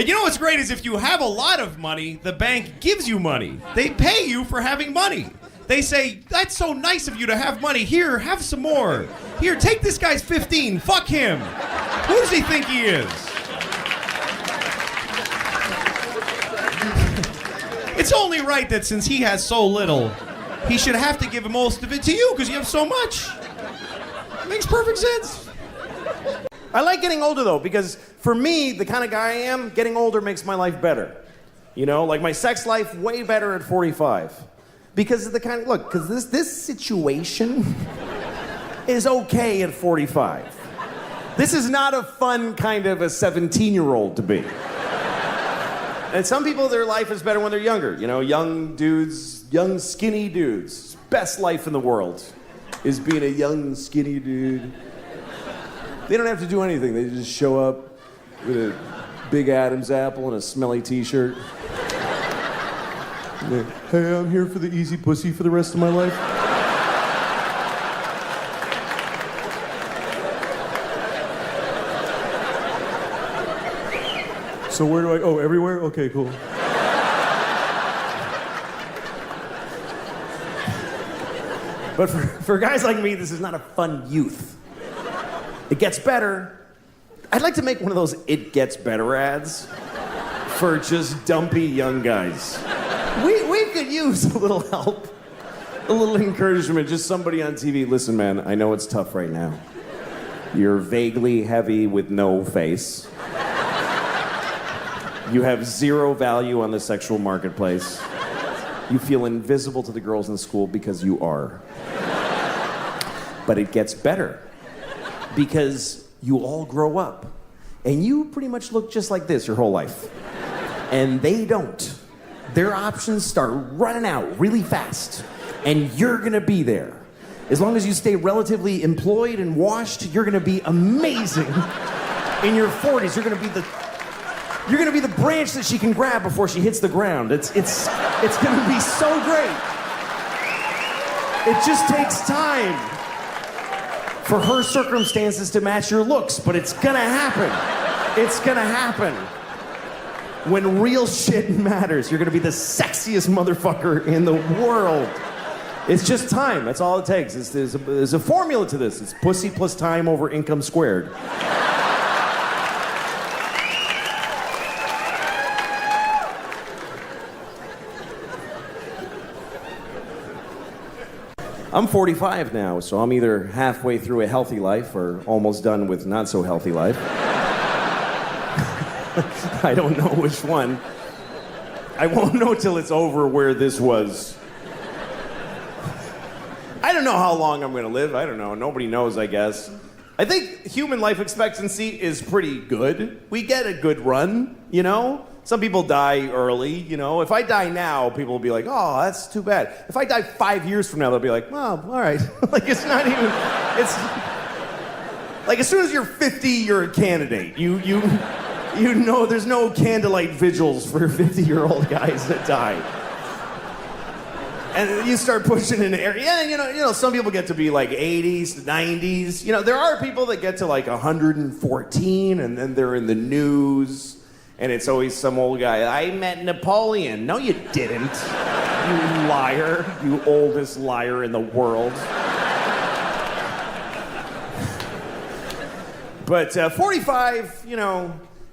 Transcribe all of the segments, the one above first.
And you know what's great is if you have a lot of money, the bank gives you money. They pay you for having money. They say, that's so nice of you to have money. Here, have some more. Here, take this guy's 15. Fuck him. Who does he think he is? It's only right that since he has so little, he should have to give most of it to you because you have so much. Makes perfect sense. I like getting older, though, because for me, the kind of guy I am, getting older makes my life better. You know, like my sex life, way better at 45. Because of the kind of, look, because this situation is okay at 45. This is not a fun kind of a 17-year-old to be. And some people, their life is better when they're younger. You know, young dudes, young skinny dudes. Best life in the world is being a young skinny dude. They don't have to do anything. They just show up with a big Adam's apple and a smelly t-shirt. Hey, I'm here for the easy pussy for the rest of my life. So where do I go? Oh, everywhere? Okay, cool. But for guys like me, this is not a fun youth. It gets better. I'd like to make one of those It Gets Better ads for just dumpy young guys. We could use a little help, a little encouragement, just somebody on TV. Listen, man, I know it's tough right now. You're vaguely heavy with no face. You have zero value on the sexual marketplace. You feel invisible to the girls in school because you are. But it gets better because you all grow up and you pretty much look just like this your whole life. And they don't. Their options start running out really fast and you're gonna be there. As long as you stay relatively employed and washed, you're gonna be amazing. In your 40s, you're gonna be the branch that she can grab before she hits the ground. It's gonna be so great. It just takes time for her circumstances to match your looks, but it's gonna happen. It's gonna happen. When real shit matters, you're gonna be the sexiest motherfucker in the world. It's just time, that's all it takes. There's a formula to this. It's pussy plus time over income squared. I'm 45 now, so I'm either halfway through a healthy life or almost done with not so healthy life. I don't know which one. I won't know till it's over where this was. I don't know how long I'm gonna live. I don't know. Nobody knows, I guess. I think human life expectancy is pretty good. We get a good run, you know? Some people die early, you know? If I die now, people will be like, oh, that's too bad. If I die 5 years from now, they'll be like, well, all right. Like, it's not even, it's... Like, as soon as you're 50, you're a candidate. You know there's no candlelight vigils for 50-year-old guys that die. And you start pushing in the area. Yeah, you know, some people get to be like 80s, 90s. You know, there are people that get to like 114, and then they're in the news. And it's always some old guy, I met Napoleon. No, you didn't. You liar. You oldest liar in the world. But 45, you know,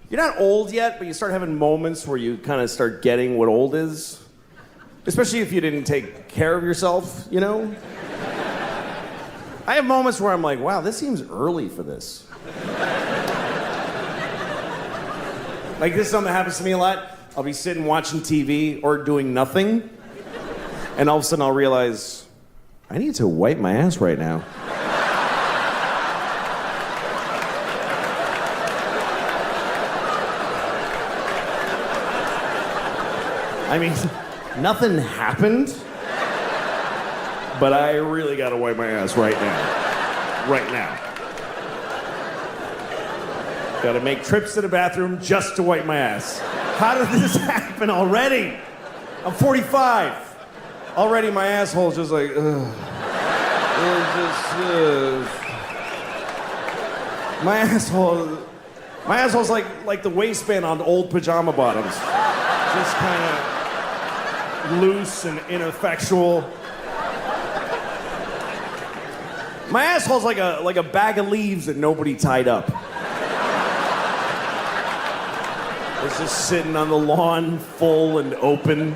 you're not old yet, but you start having moments where you kind of start getting what old is. Especially if you didn't take care of yourself, you know? I have moments where I'm like, wow, this seems early for this. Like, this is something that happens to me a lot. I'll be sitting watching TV or doing nothing, and all of a sudden I'll realize, I need to wipe my ass right now. I mean, nothing happened, but I really gotta wipe my ass right now. Right now. Gotta make trips to the bathroom just to wipe my ass. How did this happen already? I'm 45. Already my asshole's just like, ugh. My asshole My asshole's like the waistband on old pajama bottoms. Just kind of loose and ineffectual. My asshole's like a bag of leaves that nobody tied up. It's just sitting on the lawn, full and open.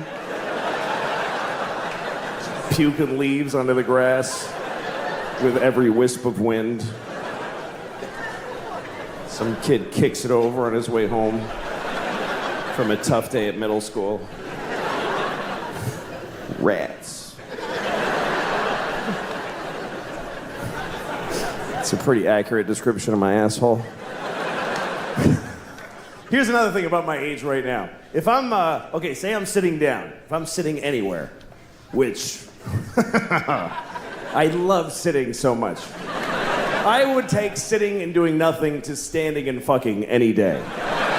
Just puking leaves onto the grass with every wisp of wind. Some kid kicks it over on his way home from a tough day at middle school. Rats. It's a pretty accurate description of my asshole. Here's another thing about my age right now. If I'm, say I'm sitting down. If I'm sitting anywhere, which I love sitting so much. I would take sitting and doing nothing to standing and fucking any day.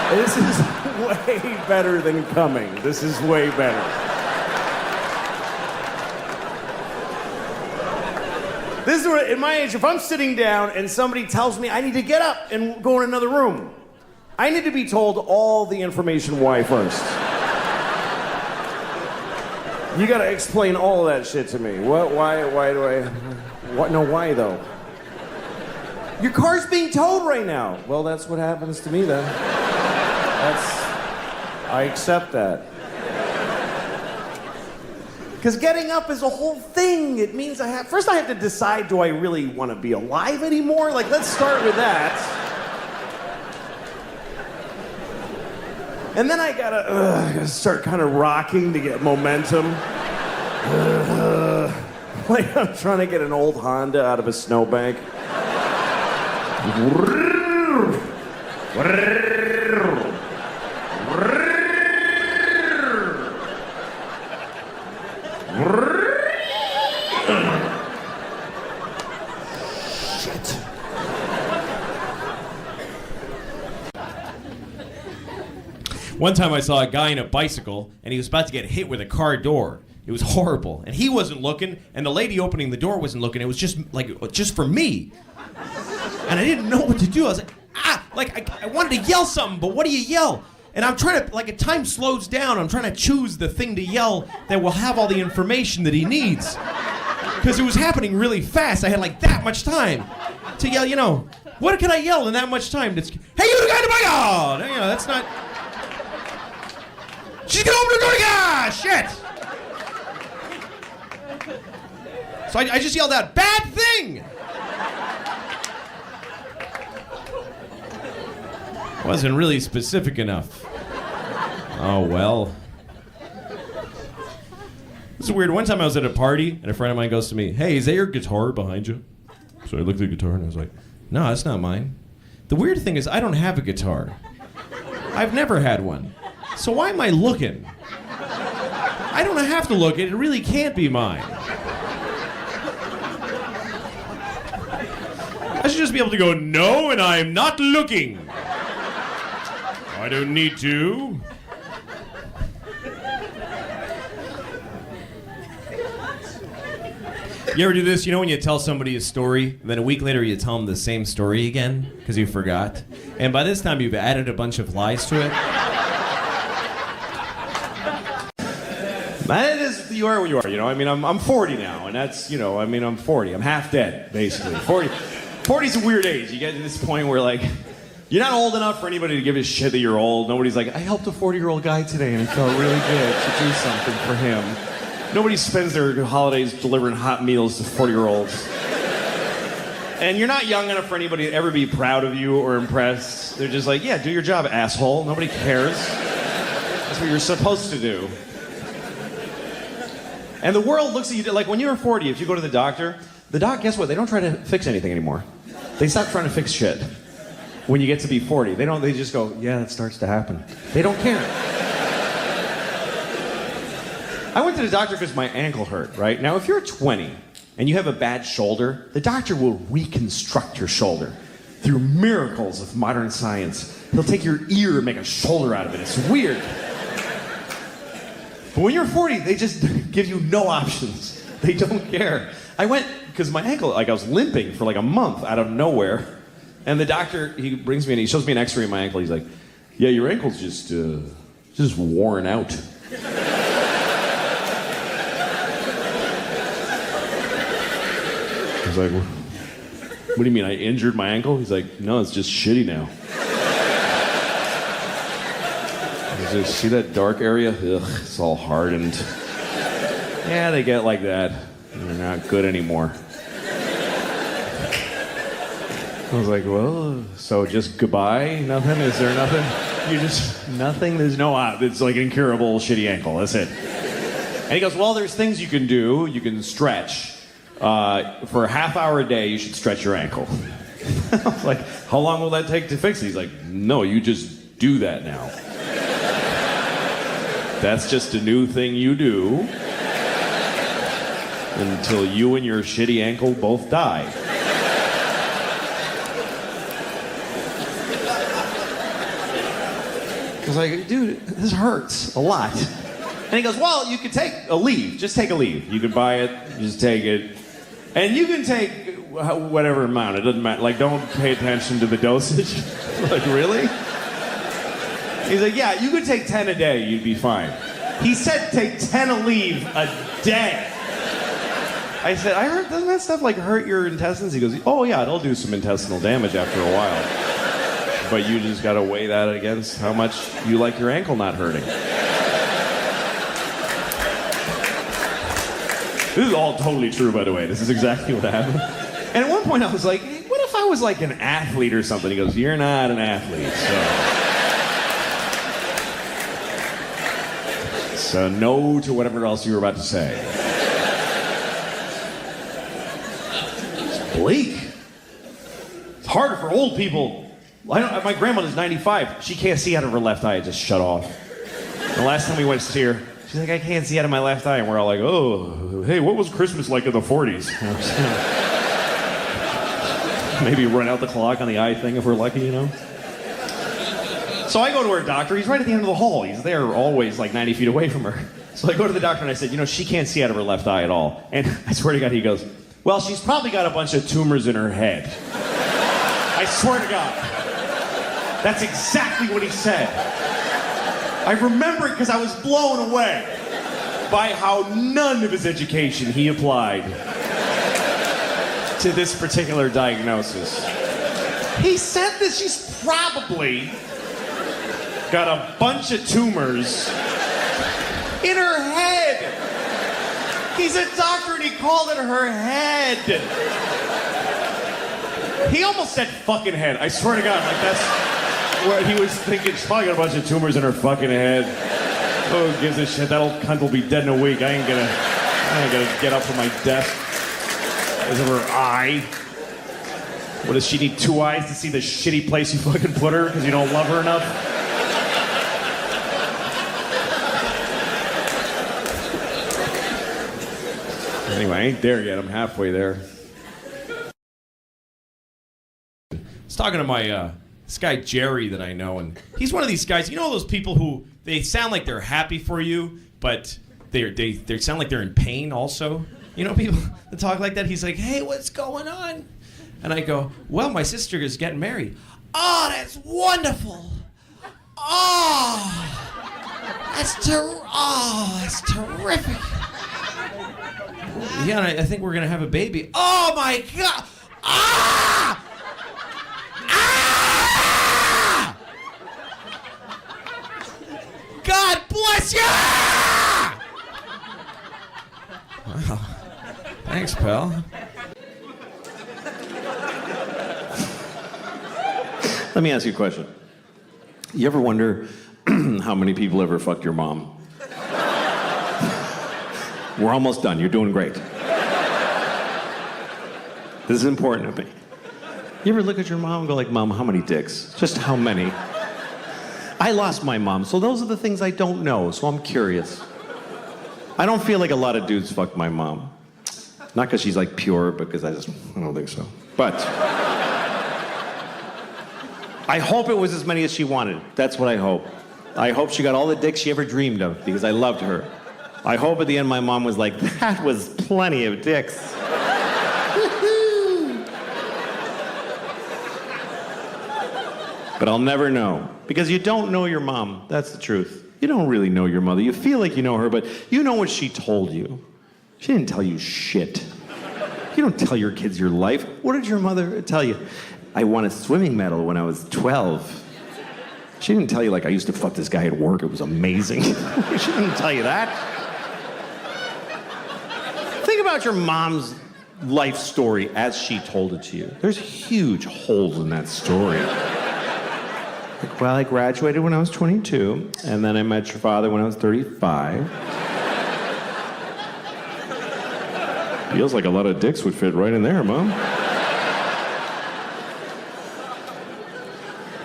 This is way better than coming. This is way better. This is what, in my age, if I'm sitting down and somebody tells me I need to get up and go in another room, I need to be told all the information why first. You gotta explain all of that shit to me. What, why do I, what, no, why though? Your car's being towed right now. Well, that's what happens to me then. I accept that. Because getting up is a whole thing. It means first I have to decide, do I really want to be alive anymore? Like, let's start with that. And then I gotta start kind of rocking to get momentum. Like I'm trying to get an old Honda out of a snowbank. Shit. One time I saw a guy in a bicycle, and he was about to get hit with a car door. It was horrible, and he wasn't looking, and the lady opening the door wasn't looking. It was just for me. And I didn't know what to do. I was like, I wanted to yell something, but what do you yell? And I'm trying to, like, time slows down. I'm trying to choose the thing to yell that will have all the information that he needs. Because it was happening really fast. I had, like, that much time to yell, what can I yell in that much time? Hey, you the guy in the bike! Oh, that's not... She's gonna open the door again! Shit! So I just yelled out, bad thing! Wasn't really specific enough. Oh, well. This is weird. One time I was at a party, and a friend of mine goes to me, hey, is that your guitar behind you? So I looked at the guitar, and I was like, no, that's not mine. The weird thing is I don't have a guitar. I've never had one. So why am I looking? I don't have to look. It really can't be mine. I should just be able to go, no, and I am not looking. I don't need to. You ever do this? When you tell somebody a story, then a week later you tell them the same story again because you forgot? And by this time you've added a bunch of lies to it. That is, you are what you are, I'm 40 now, and that's, I'm 40. I'm half dead, basically. 40's a weird age. You get to this point where, like, you're not old enough for anybody to give a shit that you're old. Nobody's like, I helped a 40-year-old guy today and it felt really good to do something for him. Nobody spends their holidays delivering hot meals to 40-year-olds. And you're not young enough for anybody to ever be proud of you or impressed. They're just like, yeah, do your job, asshole. Nobody cares. That's what you're supposed to do. And the world looks at you like when you're 40, if you go to the doctor, guess what? They don't try to fix anything anymore. They stop trying to fix shit. When you get to be 40, they just go, yeah, that starts to happen. They don't care. I went to the doctor because my ankle hurt, right? Now, if you're 20 and you have a bad shoulder, the doctor will reconstruct your shoulder through miracles of modern science. He'll take your ear and make a shoulder out of it. It's weird. But when you're 40, they just give you no options. They don't care. I went, because my ankle, I was limping for like a month out of nowhere. And the doctor, he brings me in, he shows me an x-ray of my ankle. He's like, yeah, your ankle's just worn out. I was like, what do you mean, I injured my ankle? He's like, no, it's just shitty now. I was like, see that dark area? Ugh, it's all hardened. Yeah, they get like that. They're not good anymore. I was like, well, so just goodbye? Nothing? Is there nothing? You just, nothing? There's no, it's like an incurable shitty ankle. That's it. And he goes, well, there's things you can do. You can stretch. For a half hour a day, you should stretch your ankle. I was like, how long will that take to fix it? He's like, no, you just do that now. That's just a new thing you do until you and your shitty ankle both die. I was like, dude, this hurts a lot. And he goes, well, you could take a leave. Just take a leave. You could buy it, just take it. And you can take whatever amount. It doesn't matter. Like, don't pay attention to the dosage. Like, really? He's like, yeah, you could take 10 a day. You'd be fine. He said take 10 a leave a day. I said, I heard, doesn't that stuff like hurt your intestines? He goes, oh yeah, it'll do some intestinal damage after a while. But you just gotta weigh that against how much you like your ankle not hurting. This is all totally true, by the way. This is exactly what happened. And at one point I was like, hey, what if I was like an athlete or something? He goes, you're not an athlete, so no to whatever else you were about to say. It's bleak. It's harder for old people. My grandmother's 95. She can't see out of her left eye. It just shut off. The last time we went to see her, she's like, I can't see out of my left eye. And we're all like, oh, hey, what was Christmas like in the 40s? Maybe run out the clock on the eye thing if we're lucky, you know? So I go to her doctor. He's right at the end of the hall. He's there always like 90 feet away from her. So I go to the doctor and I said, you know, she can't see out of her left eye at all. And I swear to God, he goes, well, she's probably got a bunch of tumors in her head. I swear to God. That's exactly what he said. I remember it because I was blown away by how none of his education he applied to this particular diagnosis. He said that she's probably got a bunch of tumors in her head. He's a doctor and he called it her head. He almost said fucking head. I swear to God, like that's what he was thinking. She's probably got a bunch of tumors in her fucking head. Oh, who gives a shit? That old cunt will be dead in a week. I ain't gonna get up from my desk because of her eye. What, does she need 2 eyes to see the shitty place you fucking put her because you don't love her enough? Anyway, I ain't there yet. I'm halfway there. I was talking to my this guy Jerry that I know, and he's one of these guys. You know those people who they sound like they're happy for you, but they sound like they're in pain also. You know people that talk like that. He's like, "Hey, what's going on?" And I go, "Well, my sister is getting married." "Oh, that's wonderful. Oh, that's terrific." Yeah, and I think we're gonna have a baby. Oh my God! Ah! Ah! God bless you! Wow. Thanks, pal. Let me ask you a question. You ever wonder how many people ever fucked your mom? We're almost done. You're doing great. This is important to me. You ever look at your mom and go like, Mom, how many dicks? Just how many? I lost my mom, so those are the things I don't know, so I'm curious. I don't feel like a lot of dudes fucked my mom. Not because she's like pure, because I don't think so. But I hope it was as many as she wanted. That's what I hope. I hope she got all the dicks she ever dreamed of, because I loved her. I hope at the end my mom was like, that was plenty of dicks. But I'll never know. Because you don't know your mom. That's the truth. You don't really know your mother. You feel like you know her, but you know what she told you. She didn't tell you shit. You don't tell your kids your life. What did your mother tell you? I won a swimming medal when I was 12. She didn't tell you, like, I used to fuck this guy at work. It was amazing. She didn't tell you that. Think about your mom's life story as she told it to you. There's huge holes in that story. Like, well, I graduated when I was 22, and then I met your father when I was 35. Feels like a lot of dicks would fit right in there, Mom.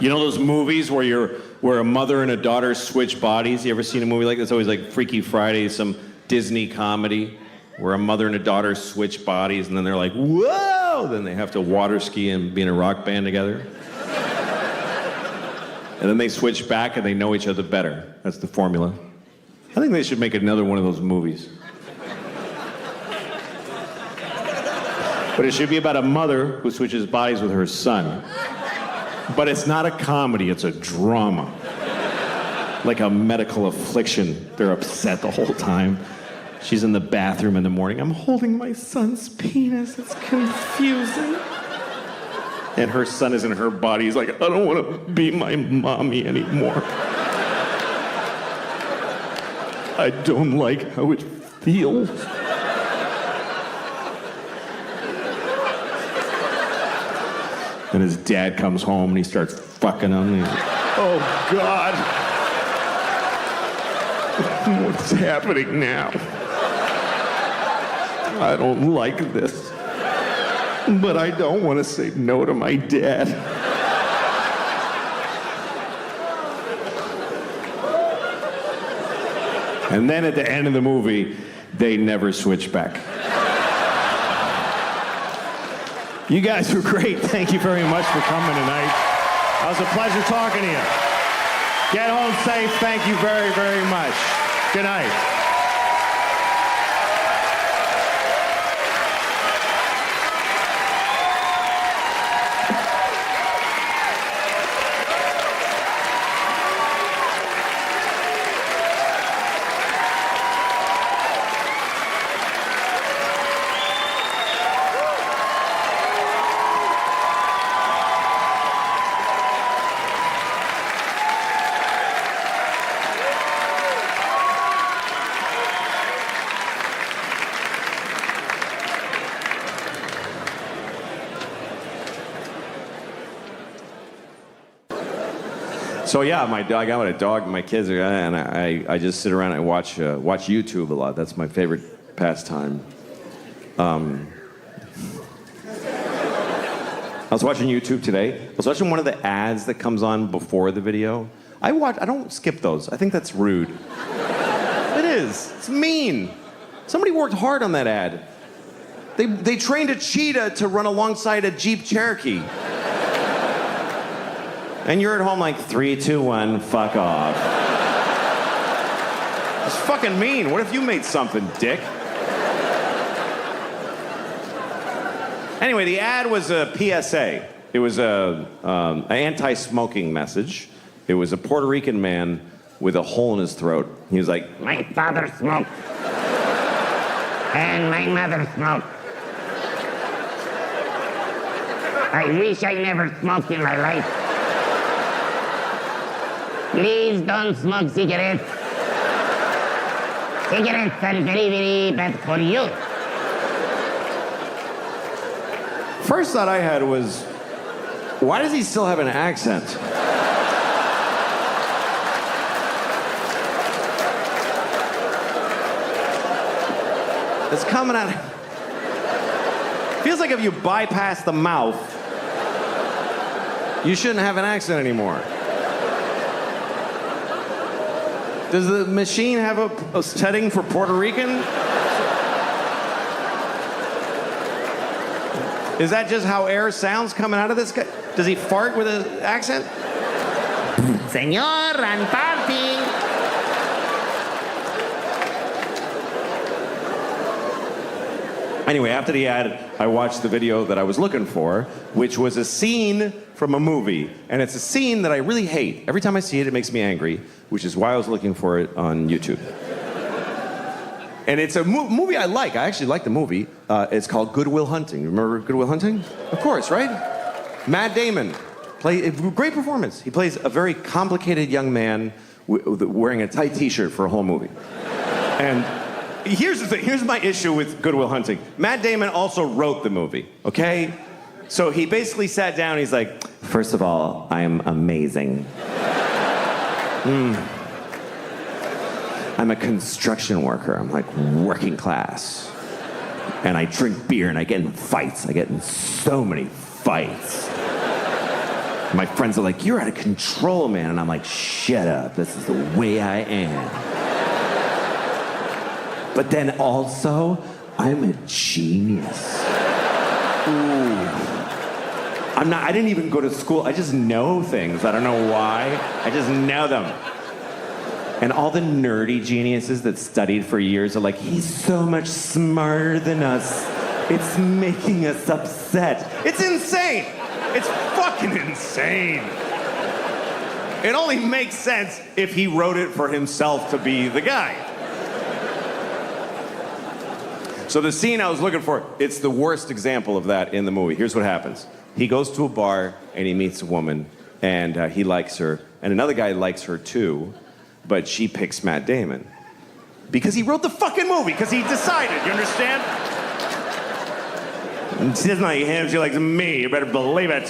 You know those movies where a mother and a daughter switch bodies? You ever seen a movie like this? Always like Freaky Friday, some Disney comedy where a mother and a daughter switch bodies and then they're like, whoa! Then they have to water ski and be in a rock band together. And then they switch back and they know each other better. That's the formula. I think they should make another one of those movies. But it should be about a mother who switches bodies with her son. But it's not a comedy, it's a drama. Like a medical affliction. They're upset the whole time. She's in the bathroom in the morning. I'm holding my son's penis. It's confusing. And her son is in her body. He's like, I don't want to be my mommy anymore. I don't like how it feels. And his dad comes home and he starts fucking him. And he's like, oh, God. What's happening now? I don't like this. But I don't want to say no to my dad. And then at the end of the movie, they never switch back. You guys were great. Thank you very much for coming tonight. It was a pleasure talking to you. Get home safe. Thank you very, very much. Good night. So yeah, I got a dog, my kids, and I just sit around and watch YouTube a lot. That's my favorite pastime. I was watching YouTube today. I was watching one of the ads that comes on before the video. I don't skip those. I think that's rude. It is. It's mean. Somebody worked hard on that ad. They trained a cheetah to run alongside a Jeep Cherokee. And you're at home like, 3, 2, 1, fuck off. It's fucking mean. What if you made something, dick? Anyway, the ad was a PSA. It was an anti-smoking message. It was a Puerto Rican man with a hole in his throat. He was like, my father smoked. And my mother smoked. I wish I never smoked in my life. Please don't smoke cigarettes. Cigarettes are very, very bad for you. First thought I had was, why does he still have an accent? It's coming out. Feels like if you bypass the mouth, you shouldn't have an accent anymore. Does the machine have a setting for Puerto Rican? Is that just how air sounds coming out of this guy? Does he fart with an accent? Señor, I'm farting. Anyway, after the ad, I watched the video that I was looking for, which was a scene from a movie. And it's a scene that I really hate. Every time I see it, it makes me angry, which is why I was looking for it on YouTube. And it's a movie I like. I actually like the movie. It's called Good Will Hunting. Remember Good Will Hunting? Of course, right? Matt Damon. Great performance. He plays a very complicated young man wearing a tight t-shirt for a whole movie. And here's the thing. Here's my issue with Good Will Hunting. Matt Damon also wrote the movie, okay? So he basically sat down and he's like, first of all, I am amazing. I'm a construction worker. I'm like working class. And I drink beer and I get in fights. I get in so many fights. My friends are like, you're out of control, man. And I'm like, shut up. This is the way I am. But then also, I'm a genius. Ooh. I didn't even go to school. I just know things. I don't know why. I just know them. And all the nerdy geniuses that studied for years are like, he's so much smarter than us. It's making us upset. It's insane. It's fucking insane. It only makes sense if he wrote it for himself to be the guy. So the scene I was looking for, it's the worst example of that in the movie. Here's what happens. He goes to a bar and he meets a woman and he likes her. And another guy likes her too. But she picks Matt Damon. Because he wrote the fucking movie, because he decided, you understand? And she doesn't like him, she likes me, you better believe it.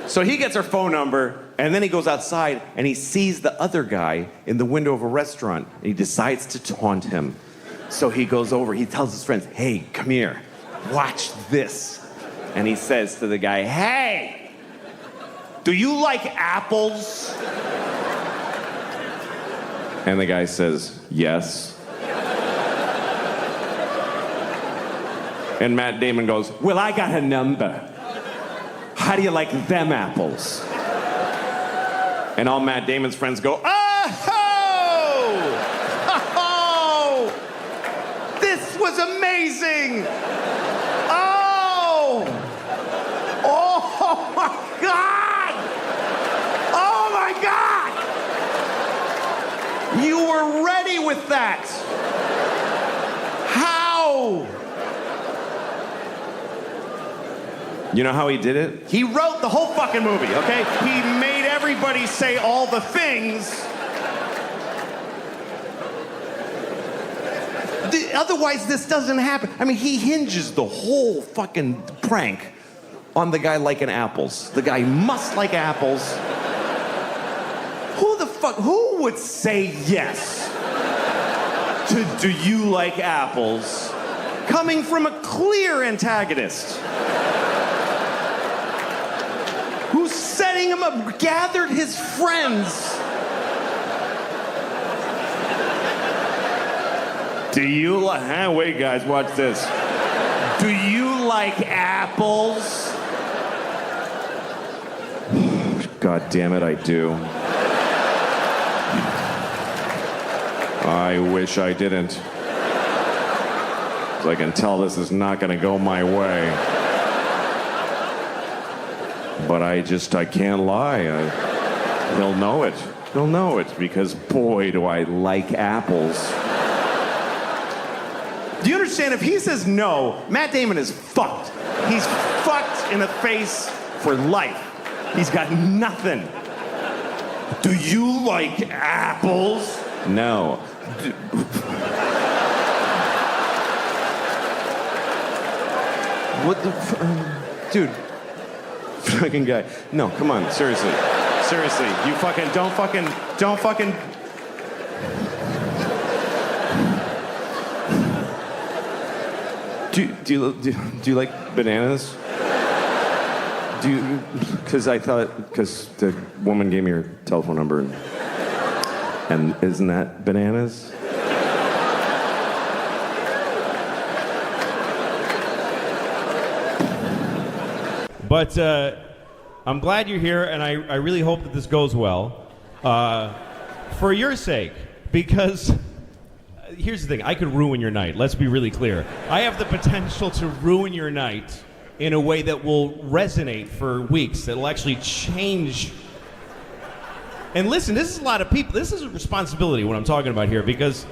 So he gets her phone number, and then he goes outside, and he sees the other guy in the window of a restaurant, and he decides to taunt him. So he goes over, he tells his friends, hey, come here, watch this. And he says to the guy, hey! Do you like apples? And the guy says, yes. And Matt Damon goes, well, I got a number. How do you like them apples? And all Matt Damon's friends go, oh! Oh! This was amazing! Oh! Oh my God! God! You were ready with that. How? You know how he did it? He wrote the whole fucking movie, okay? He made everybody say all the things. Otherwise, this doesn't happen. I mean, he hinges the whole fucking prank on the guy liking apples. The guy must like apples. Who would say yes to do you like apples coming from a clear antagonist who's setting him up, gathered his friends. Do you like, wait guys, watch this. Do you like apples? God damn it, I do. I wish I didn't. 'Cause I can tell this is not gonna go my way. But I can't lie. He'll know it. He'll know it because boy, do I like apples. Do you understand? If he says no, Matt Damon is fucked. He's fucked in the face for life. He's got nothing. Do you like apples? No. What the dude? Fucking guy. No, come on, seriously. Seriously, you don't fucking. Do you like bananas? Because the woman gave me her telephone number and isn't that bananas? But I'm glad you're here, and I really hope that this goes well. For your sake, because here's the thing. I could ruin your night. Let's be really clear. I have the potential to ruin your night in a way that will resonate for weeks. That'll actually change. And listen, this is a lot of people. This is a responsibility, what I'm talking about here, because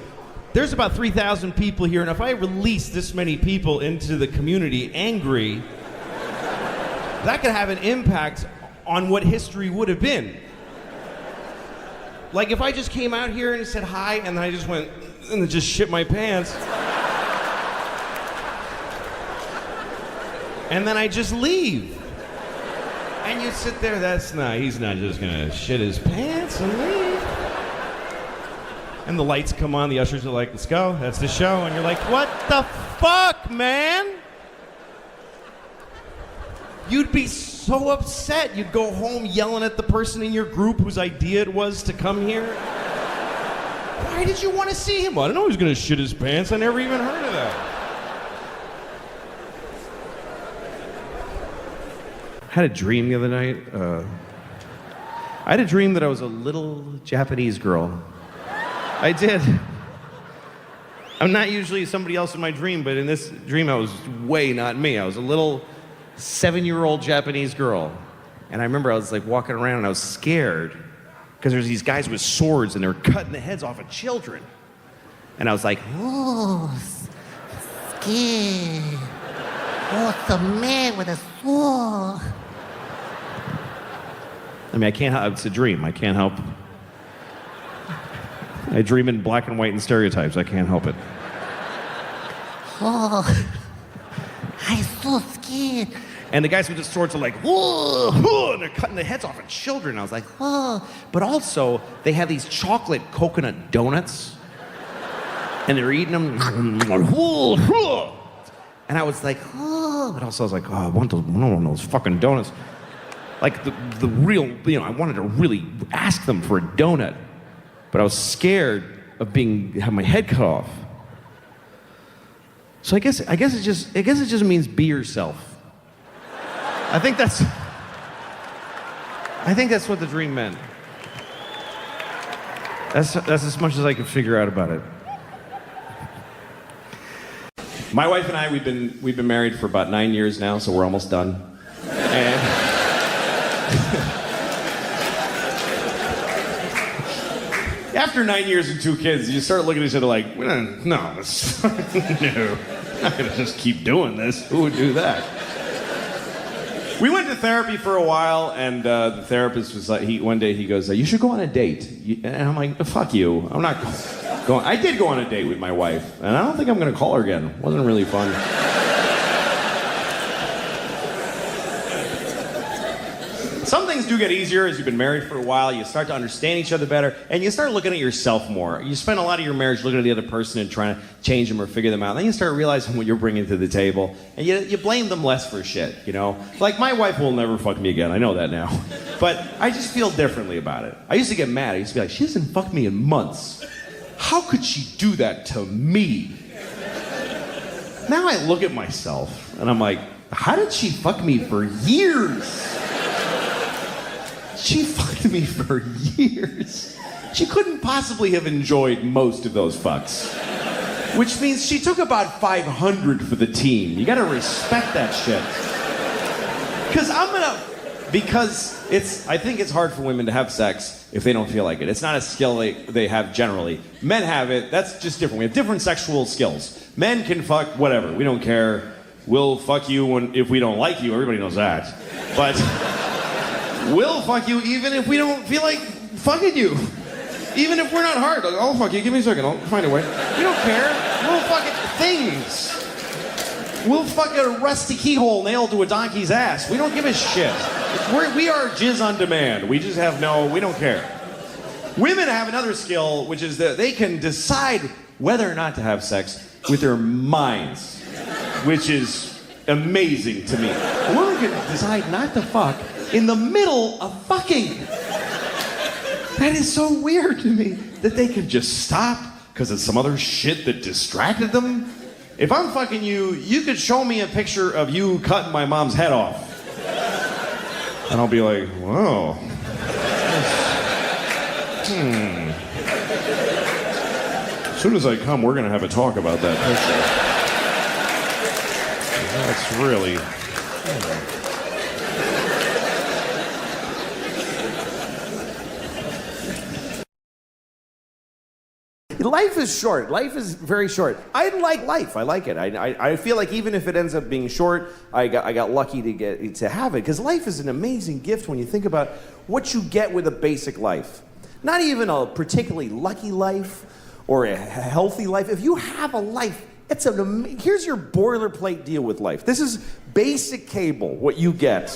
there's about 3,000 people here, and if I release this many people into the community angry, that could have an impact on what history would have been. Like if I just came out here and said hi, and then I just went and just shit my pants, and then I just leave. And you sit there, he's not just gonna shit his pants and leave. And the lights come on, the ushers are like, let's go, that's the show. And you're like, what the fuck, man? You'd be so upset. You'd go home yelling at the person in your group whose idea it was to come here. Why did you want to see him? I didn't know he was gonna shit his pants. I never even heard of that. I had a dream the other night. I had a dream that I was a little Japanese girl. I did. I'm not usually somebody else in my dream, but in this dream I was way not me. I was a little 7-year-old Japanese girl. And I remember I was like walking around and I was scared because there's these guys with swords and they were cutting the heads off of children. And I was like, Oh, scared. Oh, it's a man with a sword. I mean, I can't help, it's a dream. I can't help. I dream in black and white and stereotypes. I can't help it. Oh, I'm so scared. And the guys with the swords are like, whoa, whoa, and they're cutting the heads off of children. I was like, whoa. But also, they have these chocolate coconut donuts, and they're eating them. Whoa, whoa. And I was like, oh. But also I was like, oh, I want one of those fucking donuts. Like the real, I wanted to really ask them for a donut. But I was scared of having my head cut off. So I guess it just means be yourself. I think that's what the dream meant. That's as much as I could figure out about it. My wife and I, we've been married for about 9 years now, so we're almost done. And after 9 years and 2 kids, you start looking at each other like, no, I'm not gonna just keep doing this. Who would do that? We went to therapy for a while, and the therapist was like, one day he goes, you should go on a date. And I'm like, fuck you. I'm not going. I did go on a date with my wife, and I don't think I'm gonna call her again. It wasn't really fun. Some things do get easier as you've been married for a while. You start to understand each other better, and you start looking at yourself more. You spend a lot of your marriage looking at the other person and trying to change them or figure them out. Then you start realizing what you're bringing to the table, and you blame them less for shit, Like, my wife will never fuck me again. I know that now. But I just feel differently about it. I used to get mad. I used to be like, she hasn't fucked me in months. How could she do that to me? Now I look at myself, and I'm like, how did she fuck me for years? She fucked me for years. She couldn't possibly have enjoyed most of those fucks. Which means she took about 500 for the team. You gotta respect that shit. I think it's hard for women to have sex if they don't feel like it. It's not a skill they have generally. Men have it, that's just different. We have different sexual skills. Men can fuck whatever, we don't care. We'll fuck you if we don't like you, everybody knows that. But we'll fuck you even if we don't feel like fucking you. Even if we're not hard. Like, I'll fuck you, give me a second, I'll find a way. We don't care. We'll fuck things. We'll fuck a rusty keyhole nailed to a donkey's ass. We don't give a shit. We are jizz on demand. We just we don't care. Women have another skill, which is that they can decide whether or not to have sex with their minds, which is amazing to me. A woman can decide not to fuck in the middle of fucking. That is so weird to me that they can just stop because of some other shit that distracted them. If I'm fucking you, you could show me a picture of you cutting my mom's head off. And I'll be like, whoa. As soon as I come, we're going to have a talk about that picture. That's really... Life is short. Life is very short. I like life. I like it. I feel like even if it ends up being short, I got lucky to have it, because life is an amazing gift when you think about what you get with a basic life. Not even a particularly lucky life or a healthy life. If you have a life, here's your boilerplate deal with life. This is basic cable, what you get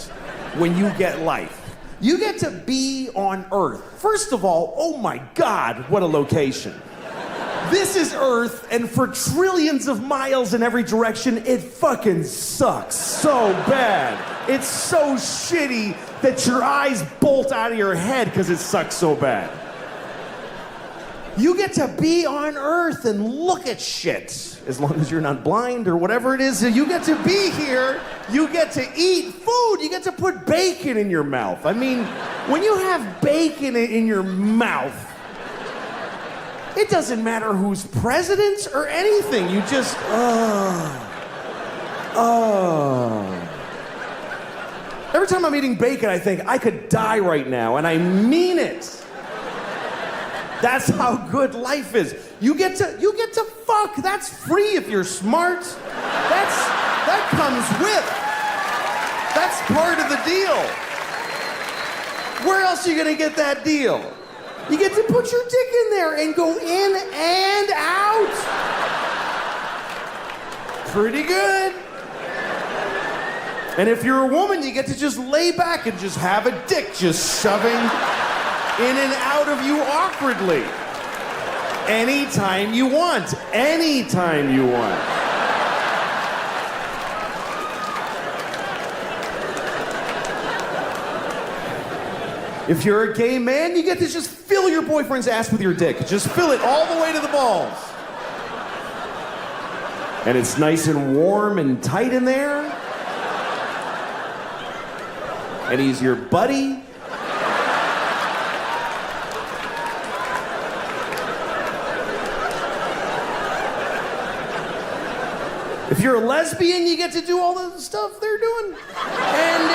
when you get life. You get to be on Earth. First of all, oh my God, what a location. This is Earth, and for trillions of miles in every direction, it fucking sucks so bad. It's so shitty that your eyes bolt out of your head because it sucks so bad. You get to be on Earth and look at shit, as long as you're not blind or whatever it is. You get to be here, you get to eat food, you get to put bacon in your mouth. I mean, when you have bacon in your mouth, it doesn't matter who's president or anything. You just, Every time I'm eating bacon, I think I could die right now, and I mean it. That's how good life is. You get to fuck. That's free if you're smart. That comes with. That's part of the deal. Where else are you gonna get that deal? You get to put your dick in there and go in and out. Pretty good. And if you're a woman, you get to just lay back and just have a dick just shoving in and out of you awkwardly. Anytime you want. Anytime you want. If you're a gay man, you get to just fill your boyfriend's ass with your dick. Just fill it all the way to the balls. And it's nice and warm and tight in there. And he's your buddy. If you're a lesbian, you get to do all the stuff they're doing. And,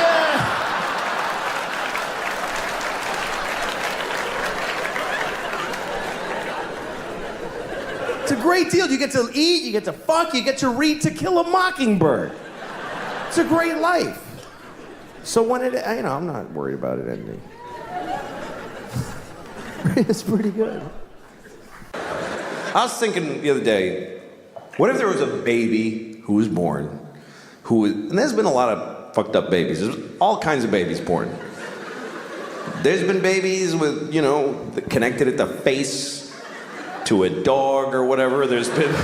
it's a great deal. You get to eat, you get to fuck, you get to read To Kill a Mockingbird. It's a great life. So when I'm not worried about it ending. It's pretty good. I was thinking the other day, what if there was a baby who was born, and there's been a lot of fucked up babies. There's all kinds of babies born. There's been babies with, connected at the face to a dog or whatever. There's been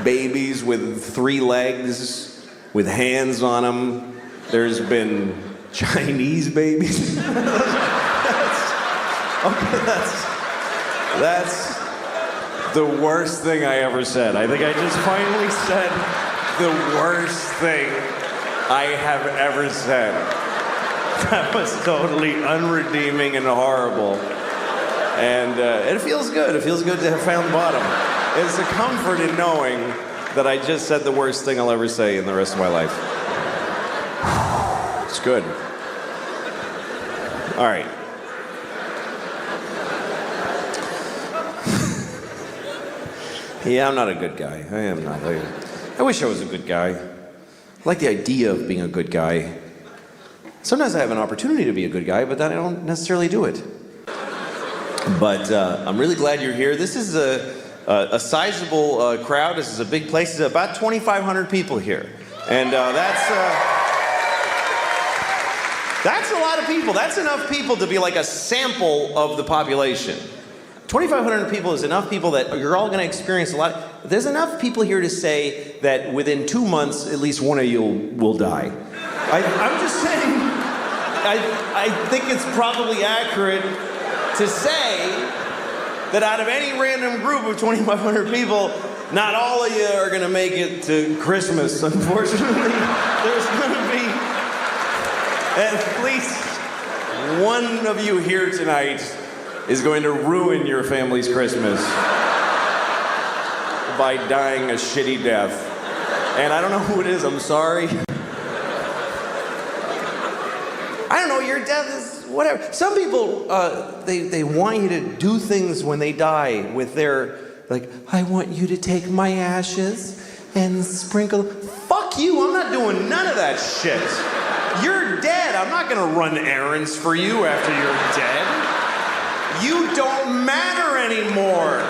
babies with 3 legs, with hands on them. There's been Chinese babies. That's the worst thing I ever said. I think I just finally said the worst thing I have ever said. That was totally unredeeming and horrible. And it feels good. It feels good to have found bottom. It's a comfort in knowing that I just said the worst thing I'll ever say in the rest of my life. It's good. All right. Yeah, I'm not a good guy. I am not. I wish I was a good guy. I like the idea of being a good guy. Sometimes I have an opportunity to be a good guy, but then I don't necessarily do it. But I'm really glad you're here. This is a sizable crowd. This is a big place. There's about 2,500 people here. And that's a lot of people. That's enough people to be like a sample of the population. 2,500 people is enough people that you're all going to experience a lot. There's enough people here to say that within 2 months, at least one of you will die. I'm just saying, I think it's probably accurate to say that out of any random group of 2,500 people, not all of you are going to make it to Christmas. Unfortunately, there's going to be at least one of you here tonight is going to ruin your family's Christmas by dying a shitty death. And I don't know who it is, I'm sorry. I don't know, your death is whatever. Some people, they want you to do things when they die with their, like, I want you to take my ashes and sprinkle. Fuck you, I'm not doing none of that shit. You're dead, I'm not gonna run errands for you after you're dead. You don't matter anymore.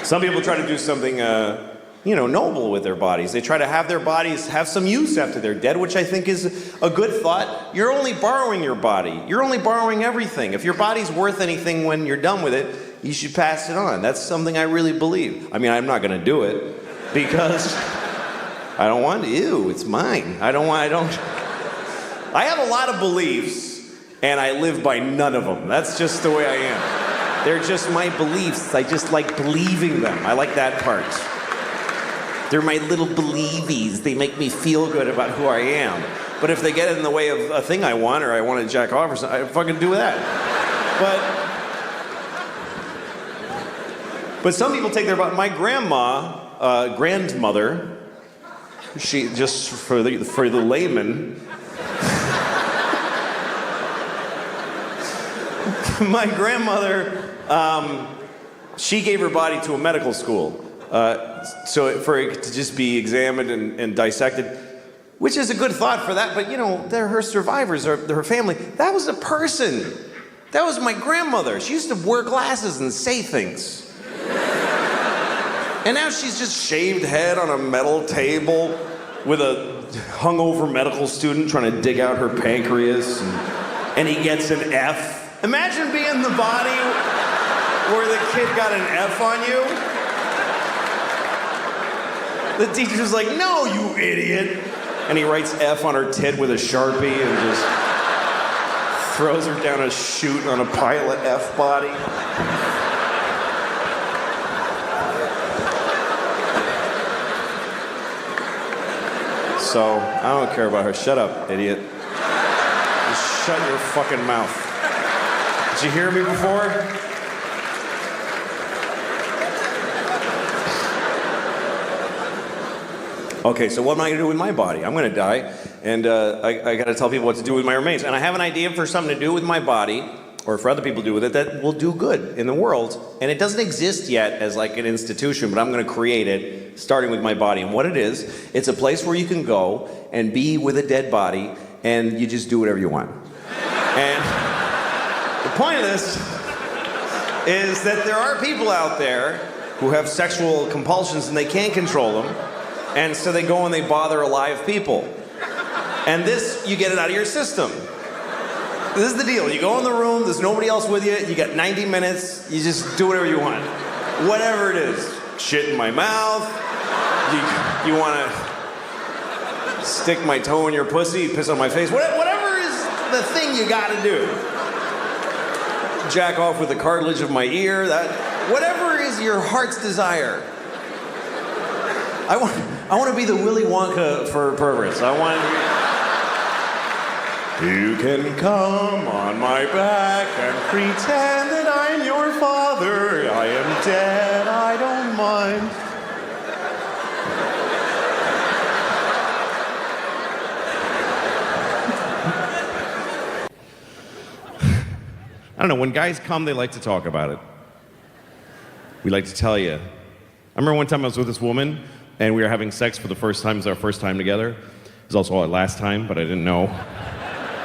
Some people try to do something, noble with their bodies. They try to have their bodies have some use after they're dead, which I think is a good thought. You're only borrowing your body. You're only borrowing everything. If your body's worth anything when you're done with it, you should pass it on. That's something I really believe. I mean, I'm not going to do it because I don't want to. Ew, it's mine. I have a lot of beliefs, and I live by none of them. That's just the way I am. They're just my beliefs. I just like believing them. I like that part. They're my little believies. They make me feel good about who I am. But if they get in the way of a thing I want, or I want to jack off or something, I fucking do that. But some people take their body. My grandmother, she, just for the layman, my grandmother, she gave her body to a medical school. So for it to just be examined and dissected, which is a good thought for that, but they're her survivors, her family. That was a person. That was my grandmother. She used to wear glasses and say things. And now she's just shaved head on a metal table with a hungover medical student trying to dig out her pancreas, and he gets an F. Imagine being the body where the kid got an F on you. The teacher's like, no, you idiot. And he writes F on her tit with a Sharpie and just throws her down a chute on a pilot F body. So, I don't care about her. Shut up, idiot. Just shut your fucking mouth. Did you hear me before? Okay, so what am I going to do with my body? I'm going to die, and I got to tell people what to do with my remains. And I have an idea for something to do with my body, or for other people to do with it, that will do good in the world. And it doesn't exist yet as like an institution, but I'm going to create it, starting with my body. And what it is, it's a place where you can go and be with a dead body, and you just do whatever you want. And the point of this is that there are people out there who have sexual compulsions and they can't control them. And so they go and they bother alive people. And this, you get it out of your system. This is the deal. You go in the room, there's nobody else with you, you got 90 minutes, you just do whatever you want. Whatever it is. Shit in my mouth, you want to stick my toe in your pussy, piss on my face, whatever is the thing you got to do. Jack off with the cartilage of my ear, whatever is your heart's desire. I want to be the Willy Wonka for perverts. You can come on my back and pretend that I'm your father. I am dead, I don't mind. I don't know, when guys come, they like to talk about it. We like to tell you. I remember one time I was with this woman, and we were having sex for the first time. It was our first time together. It was also our last time, but I didn't know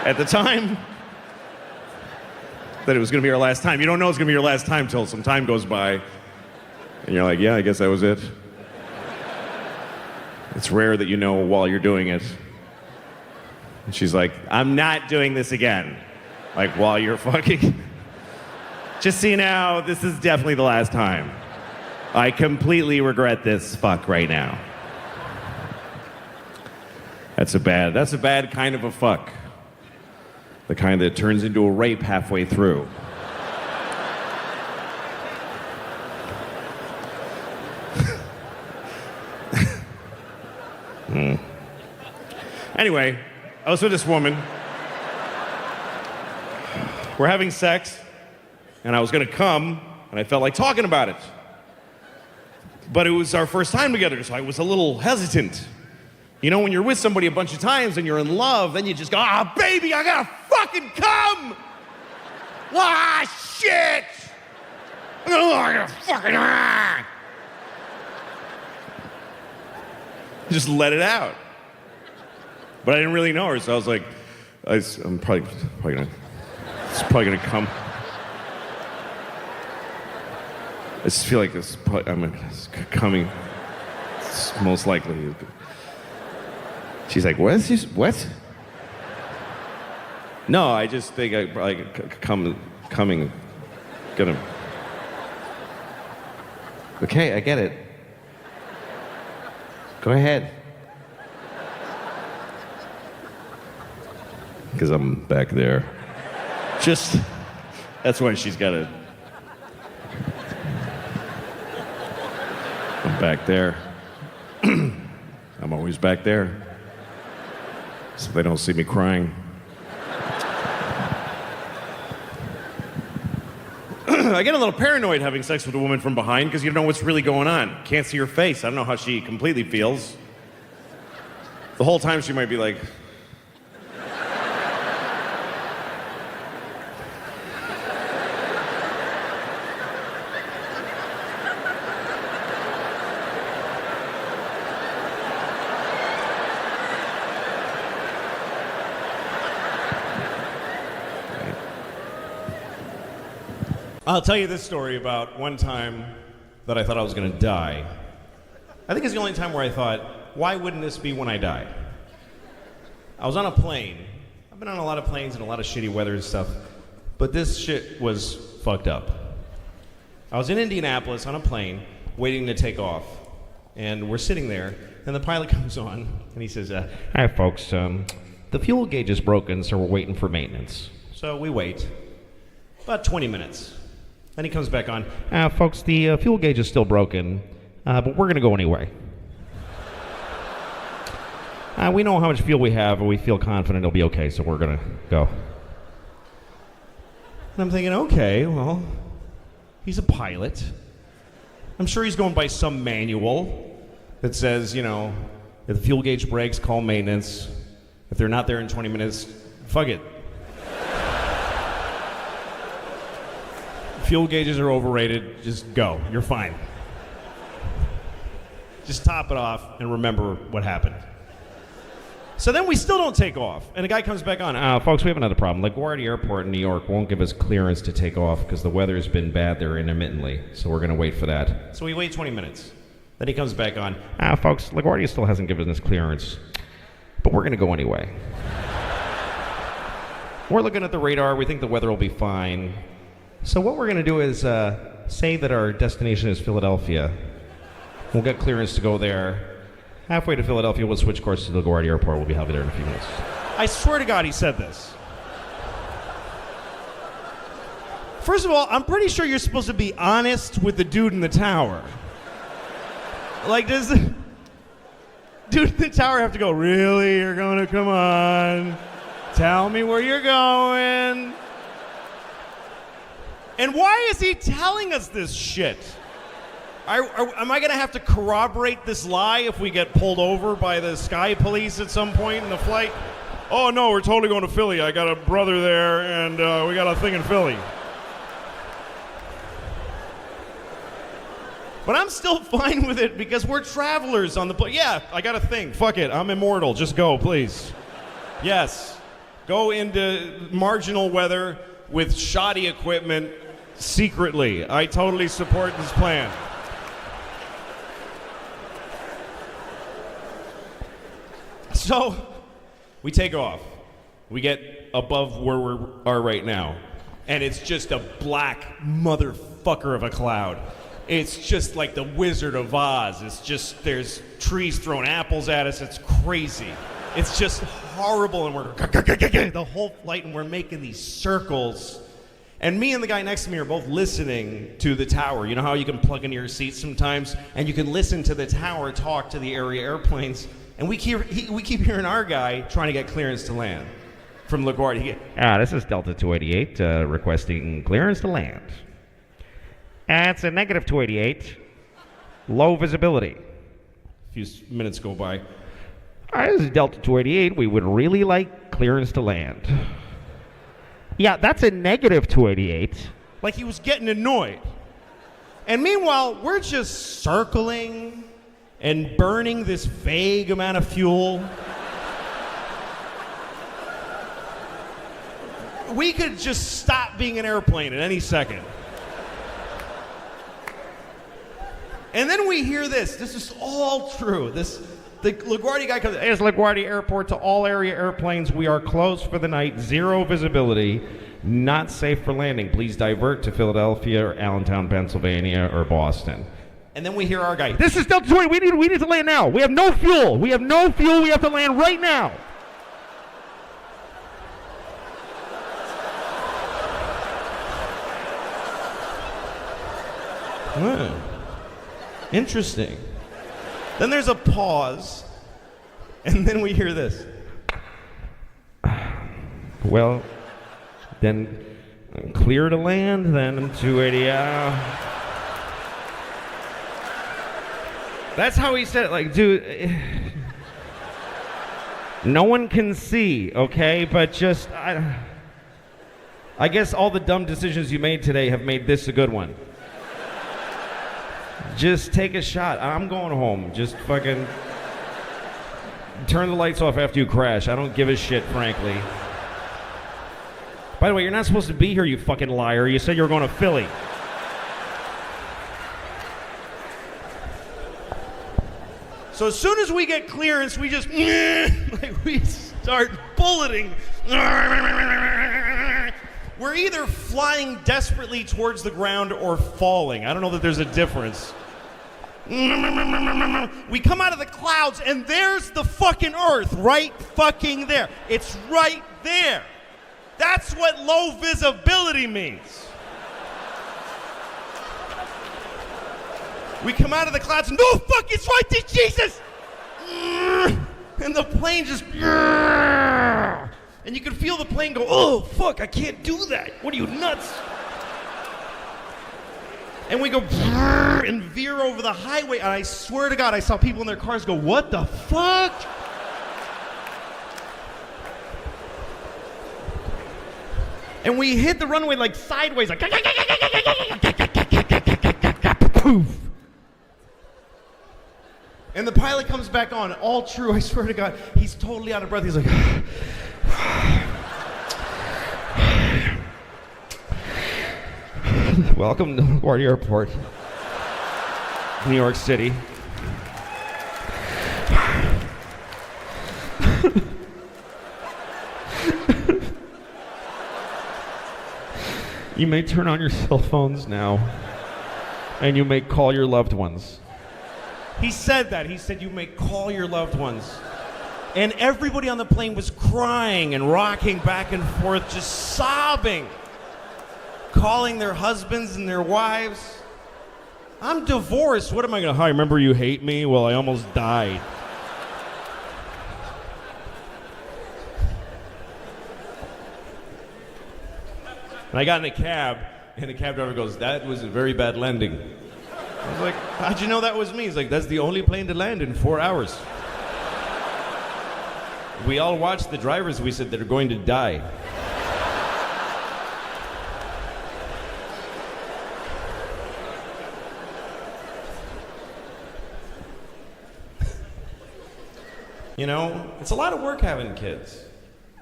at the time that it was going to be our last time. You don't know it's going to be your last time till some time goes by, and you're like, yeah, I guess that was it. It's rare that you know while you're doing it. And she's like, I'm not doing this again. Like, while you're fucking. Just so you know, this is definitely the last time. I completely regret this fuck right now. That's a bad kind of a fuck. The kind that turns into a rape halfway through. Anyway, I was with this woman. We're having sex, and I was gonna come, and I felt like talking about it. But it was our first time together, so I was a little hesitant. You know, when you're with somebody a bunch of times and you're in love, then you just go, ah, baby, I gotta fucking come! Ah, shit! I gotta fucking, just let it out. But I didn't really know her, so I was like, I'm probably gonna, it's probably gonna come. I just feel like it's coming. It's most likely. She's like, what? What? No, I just think I probably coming. Gonna. Okay, I get it. Go ahead. Because I'm back there. That's why she's got to. I'm back there. I'm always back there. So they don't see me crying. I get a little paranoid having sex with a woman from behind because you don't know what's really going on. Can't see her face. I don't know how she completely feels. The whole time she might be like, I'll tell you this story about one time that I thought I was going to die. I think it's the only time where I thought, why wouldn't this be when I die? I was on a plane. I've been on a lot of planes and a lot of shitty weather and stuff, but this shit was fucked up. I was in Indianapolis on a plane waiting to take off, and we're sitting there, and the pilot comes on, and he says, hi folks, the fuel gauge is broken, so we're waiting for maintenance. So we wait. About 20 minutes. Then he comes back on. Folks, the fuel gauge is still broken, but we're going to go anyway. We know how much fuel we have, and we feel confident it'll be okay, so we're going to go. And I'm thinking, okay, well, he's a pilot. I'm sure he's going by some manual that says, you know, if the fuel gauge breaks, call maintenance. If they're not there in 20 minutes, fuck it. Fuel gauges are overrated. Just go. You're fine. Just top it off and remember what happened. So then we still don't take off. And the guy comes back on. Folks, we have another problem. LaGuardia Airport in New York won't give us clearance to take off because the weather's been bad there intermittently. So we're going to wait for that. So we wait 20 minutes. Then he comes back on. Folks, LaGuardia still hasn't given us clearance. But we're going to go anyway. We're looking at the radar. We think the weather will be fine. So what we're going to do is say that our destination is Philadelphia. We'll get clearance to go there. Halfway to Philadelphia, we'll switch course to LaGuardia Airport. We'll be happy there in a few minutes. I swear to God he said this. First of all, I'm pretty sure you're supposed to be honest with the dude in the tower. Like, does the dude in the tower have to go, really? You're going to come on? Tell me where you're going. And why is he telling us this shit? Am I going to have to corroborate this lie if we get pulled over by the sky police at some point in the flight? Oh, no, we're totally going to Philly. I got a brother there, and we got a thing in Philly. But I'm still fine with it because we're travelers on the plane. Yeah, I got a thing. Fuck it. I'm immortal. Just go, please. Yes. Go into marginal weather with shoddy equipment secretly. I totally support this plan. So, we take off. We get above where we are right now. And it's just a black motherfucker of a cloud. It's just like the Wizard of Oz. It's just, there's trees throwing apples at us. It's crazy. It's just horrible. And we're the whole flight, and we're making these circles. And me and the guy next to me are both listening to the tower. You know how you can plug into your seat sometimes, and you can listen to the tower talk to the area airplanes. And we keep hearing our guy trying to get clearance to land. from LaGuardia. This is Delta 288 requesting clearance to land. It's a negative 288. Low visibility. A few minutes go by. This is Delta 288. We would really like clearance to land. Yeah, that's a negative 288. Like he was getting annoyed. And meanwhile, we're just circling and burning this vague amount of fuel. We could just stop being an airplane at any second. And then we hear this. This is all true. The LaGuardia guy comes. It's LaGuardia Airport to all area airplanes. We are closed for the night. Zero visibility. Not safe for landing. Please divert to Philadelphia or Allentown, Pennsylvania, or Boston. And then we hear our guy. This is Delta 20. We need to land now. We have no fuel. We have to land right now. Interesting. Then there's a pause, and then we hear this. Well, then clear to land, then 280. That's how he said it. Like, dude, no one can see, okay? But just, I guess all the dumb decisions you made today have made this a good one. Just take a shot. I'm going home. Just fucking turn the lights off after you crash. I don't give a shit, frankly. By the way, you're not supposed to be here, you fucking liar. You said you were going to Philly. So as soon as we get clearance, we just like we start bulleting. We're either flying desperately towards the ground or falling. I don't know that there's a difference. We come out of the clouds and there's the fucking Earth right fucking there. It's right there. That's what low visibility means. We come out of the clouds and no fuck, it's right there, Jesus! And the plane just... And you can feel the plane go, oh, fuck, I can't do that. What are you, nuts? And we go and veer over the highway, and I swear to God, I saw people in their cars go, what the fuck? And we hit the runway like sideways, like poof. And the pilot comes back on, all true, I swear to God, he's totally out of breath. He's like, Welcome to LaGuardia Airport, New York City. You may turn on your cell phones now, and you may call your loved ones. he said that. He said, you may call your loved ones. And everybody on the plane was crying and rocking back and forth, just sobbing, calling their husbands and their wives. I'm divorced. What am I going to, hi, remember you hate me? Well, I almost died. And I got in a cab, and the cab driver goes, that was a very bad landing. I was like, how'd you know that was me? He's like, that's the only plane to land in 4 hours. We all watched the drivers. We said they're going to die. You know, it's a lot of work having kids,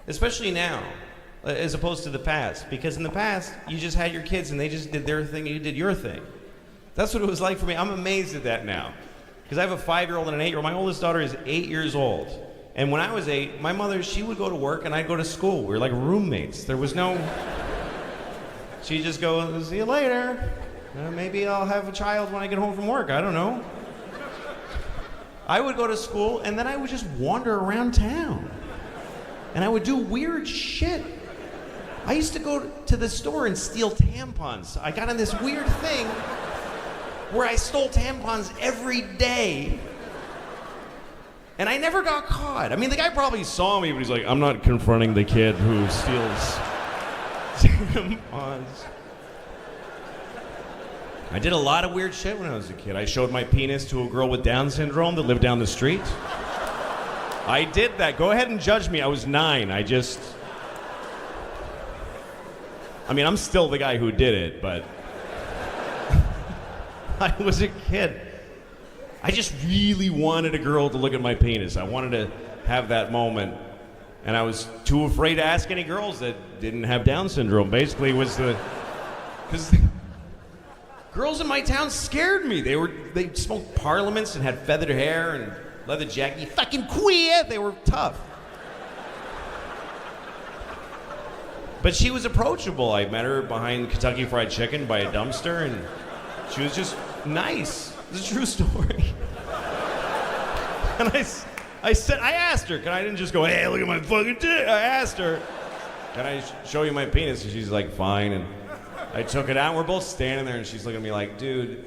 especially now, as opposed to the past. Because in the past, you just had your kids and they just did their thing and you did your thing. That's what it was like for me. I'm amazed at that now. Because I have a 5-year-old and an 8-year-old. My oldest daughter is 8 years old. And when I was 8, my mother, she would go to work and I'd go to school. We were like roommates. There was no... She'd just go, see you later. Maybe I'll have a child when I get home from work. I don't know. I would go to school and then I would just wander around town. And I would do weird shit. I used to go to the store and steal tampons. I got in this weird thing where I stole tampons every day. And I never got caught. I mean, the guy probably saw me, but he's like, I'm not confronting the kid who steals tampons. I did a lot of weird shit when I was a kid. I showed my penis to a girl with Down syndrome that lived down the street. I did that. Go ahead and judge me. I was 9. I mean, I'm still the guy who did it, but I was a kid. I just really wanted a girl to look at my penis. I wanted to have that moment. And I was too afraid to ask any girls that didn't have Down syndrome. Basically, because girls in my town scared me. They smoked parliaments and had feathered hair and leather jacket. You fucking queer. They were tough. But she was approachable. I met her behind Kentucky Fried Chicken by a dumpster, and she was just nice. It's a true story. And I asked her, I didn't just go, hey, look at my fucking dick. I asked her, can I show you my penis? And she's like, fine. And I took it out, and we're both standing there, and she's looking at me like, dude,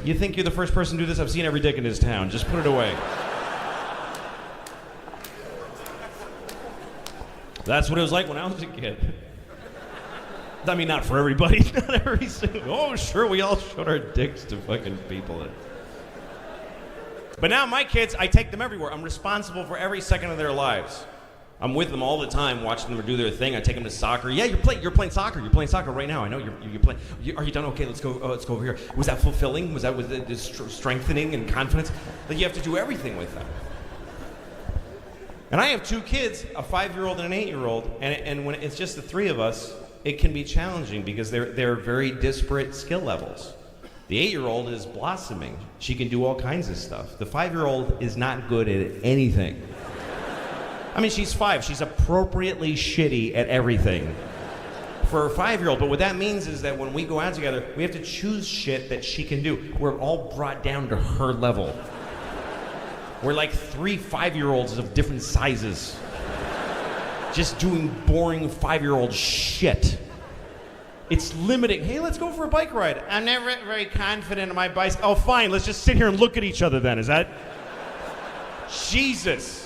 you think you're the first person to do this? I've seen every dick in this town. Just put it away. That's what it was like when I was a kid. I mean, not for everybody, not every single. Oh, sure, we all showed our dicks to fucking people. But now my kids, I take them everywhere. I'm responsible for every second of their lives. I'm with them all the time, watching them do their thing. I take them to soccer. Yeah, you're playing soccer. You're playing soccer right now. I know you're playing. Are you done? Okay, let's go. Let's go over here. Was that fulfilling? Was it strengthening and confidence? Like you have to do everything with them. And I have 2 kids, a 5-year-old and an 8-year-old, and when it's just the 3 of us, it can be challenging because they're very disparate skill levels. The 8-year-old is blossoming. She can do all kinds of stuff. The 5-year-old is not good at anything. I mean, she's 5. She's appropriately shitty at everything for a 5-year-old. But what that means is that when we go out together, we have to choose shit that she can do. We're all brought down to her level. We're like 3 5-year-olds of different sizes. Just doing boring 5-year-old shit. It's limiting. Hey, let's go for a bike ride. I'm never very confident in my bicycle. Oh, fine. Let's just sit here and look at each other then. Is that? Jesus.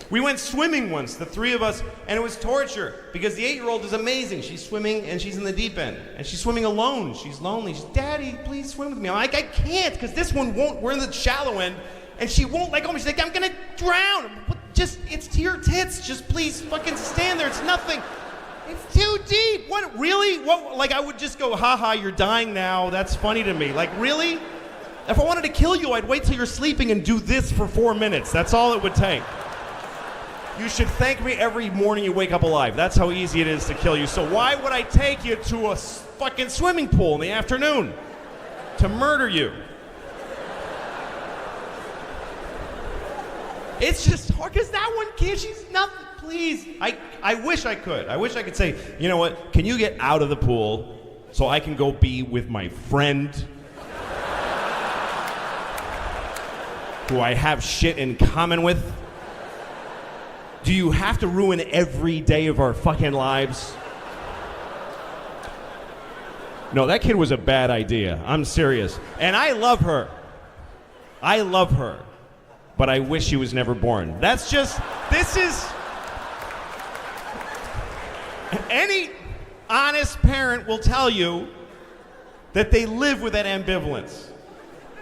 We went swimming once, the 3 of us, and it was torture because the 8-year-old is amazing. She's swimming and she's in the deep end. And she's swimming alone. She's lonely. She's, Daddy, please swim with me. I'm like, I can't because this one won't. We're in the shallow end. And she won't let go. She's like, I'm going to drown. Just, it's to your tits. Just please fucking stand there. It's nothing. It's too deep. What, really? What? Like, I would just go, haha, you're dying now. That's funny to me. Like, really? If I wanted to kill you, I'd wait till you're sleeping and do this for 4 minutes. That's all it would take. You should thank me every morning you wake up alive. That's how easy it is to kill you. So why would I take you to a fucking swimming pool in the afternoon to murder you? It's just hard because that one kid, she's nothing. Please, I wish I could. I wish I could say, you know what? Can you get out of the pool so I can go be with my friend who I have shit in common with? Do you have to ruin every day of our fucking lives? No, that kid was a bad idea. I'm serious. And I love her. I love her. But I wish she was never born. That's just, this is... Any honest parent will tell you that they live with that ambivalence.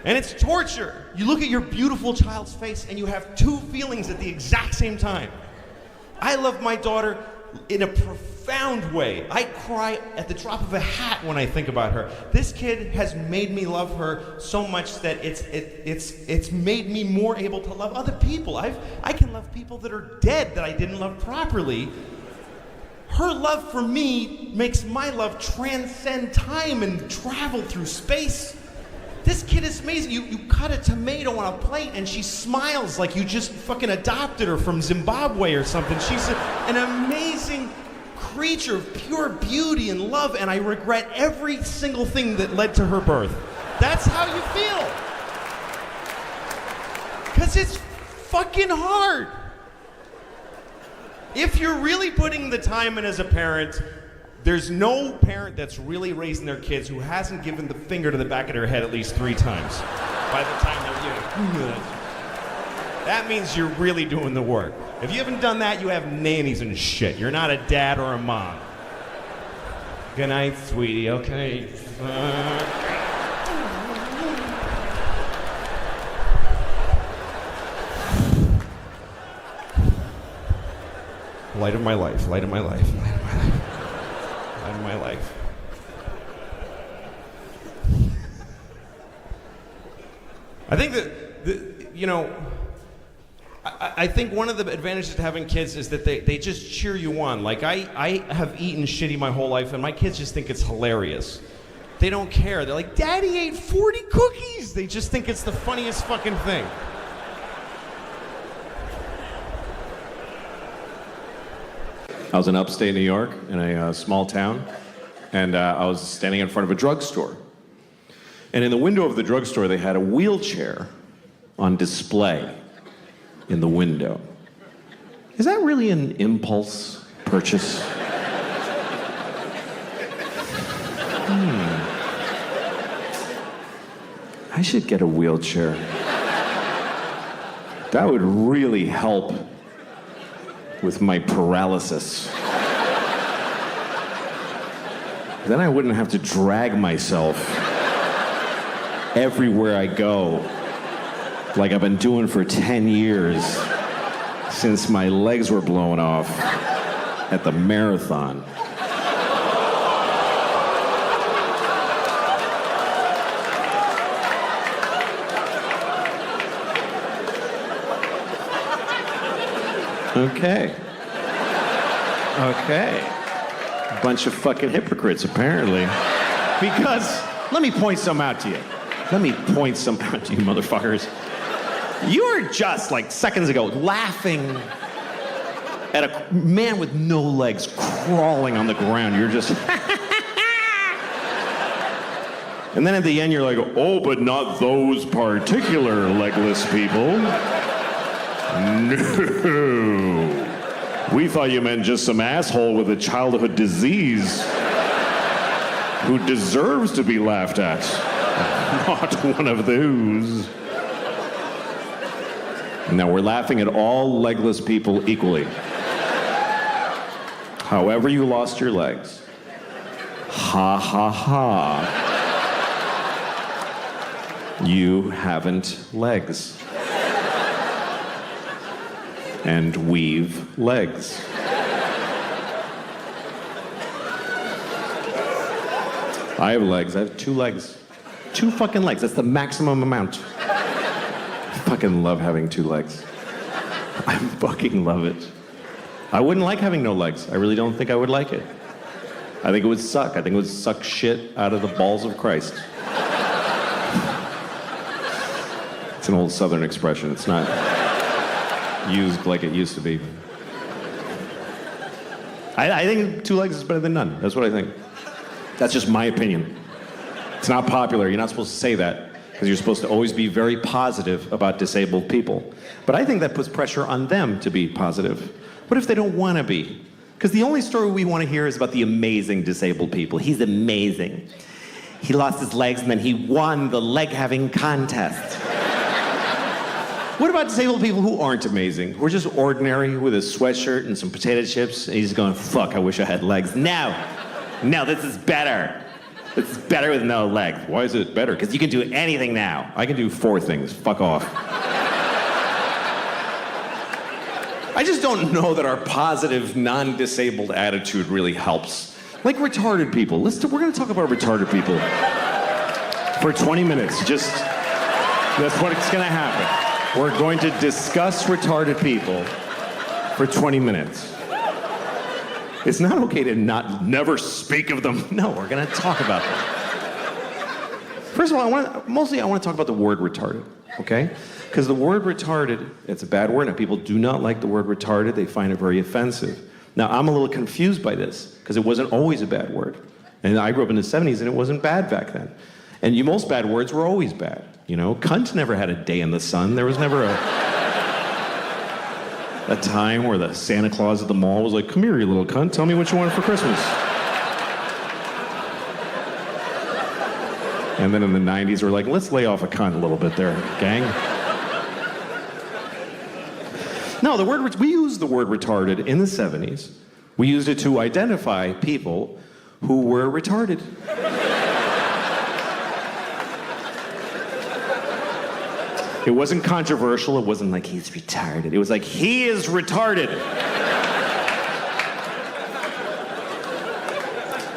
And it's torture. You look at your beautiful child's face and you have 2 feelings at the exact same time. I love my daughter in a profound way. I cry at the drop of a hat when I think about her. This kid has made me love her so much that it's made me more able to love other people. I can love people that are dead that I didn't love properly. Her love for me makes my love transcend time and travel through space. This kid is amazing. You cut a tomato on a plate and she smiles like you just fucking adopted her from Zimbabwe or something. She's an amazing creature of pure beauty and love, and I regret every single thing that led to her birth. That's how you feel. Because it's fucking hard. If you're really putting the time in as a parent, There's no parent that's really raising their kids who hasn't given the finger to the back of their head at least 3 times by the time they're young. That means you're really doing the work. If you haven't done that, you have nannies and shit. You're not a dad or a mom. Good night, sweetie. Okay. Light of my life, light of my life, light of my life, light of my life. I think that, you know, I think one of the advantages to having kids is that they just cheer you on. Like, I have eaten shitty my whole life, and my kids just think it's hilarious. They don't care. They're like, Daddy ate 40 cookies! They just think it's the funniest fucking thing. I was in upstate New York in a small town, and I was standing in front of a drugstore. And in the window of the drugstore, they had a wheelchair on display in the window. Is that really an impulse purchase? I should get a wheelchair. That would really help with my paralysis. Then I wouldn't have to drag myself everywhere I go, like I've been doing for 10 years since my legs were blown off at the marathon. Okay. Bunch of fucking hypocrites, apparently. Because, let me point some out to you. Let me point some out to you, motherfuckers. You were just, like, seconds ago, laughing at a man with no legs crawling on the ground. You're just... And then at the end, you're like, oh, but not those particular legless people. No. We thought you meant just some asshole with a childhood disease who deserves to be laughed at. Not one of those. Now we're laughing at all legless people equally. However you lost your legs. Ha ha ha. You haven't legs. And we've legs. I have legs. I have 2 legs. 2 fucking legs. That's the maximum amount. I fucking love having 2 legs. I fucking love it. I wouldn't like having no legs. I really don't think I would like it. I think it would suck. I think it would suck shit out of the balls of Christ. It's an old Southern expression. It's not used like it used to be. I think 2 legs is better than none. That's what I think. That's just my opinion. It's not popular. You're not supposed to say that because you're supposed to always be very positive about disabled people. But I think that puts pressure on them to be positive. What if they don't want to be? Because the only story we want to hear is about the amazing disabled people. He's amazing. He lost his legs and then he won the leg-having contest. What about disabled people who aren't amazing? Who are just ordinary with a sweatshirt and some potato chips, and he's going, fuck, I wish I had legs. No, this is better. This is better with no legs. Why is it better? Because you can do anything now. I can do 4 things. Fuck off. I just don't know that our positive, non-disabled attitude really helps. Like retarded people. We're going to talk about retarded people for 20 minutes. That's what's going to happen. We're going to discuss retarded people for 20 minutes. It's not okay to never speak of them. No, we're going to talk about them. First of all, I want to talk about the word retarded, okay? Because the word retarded, it's a bad word, and people do not like the word retarded. They find it very offensive. Now, I'm a little confused by this, because it wasn't always a bad word. And I grew up in the 70s, and it wasn't bad back then. And most bad words were always bad. You know, cunt never had a day in the sun. There was never a time where the Santa Claus at the mall was like, come here, you little cunt, tell me what you want for Christmas. And then in the 90s, we're like, let's lay off a cunt a little bit there, gang. No, we used the word retarded in the 70s. We used it to identify people who were retarded. It wasn't controversial. It wasn't like, he's retarded. It was like, he is retarded.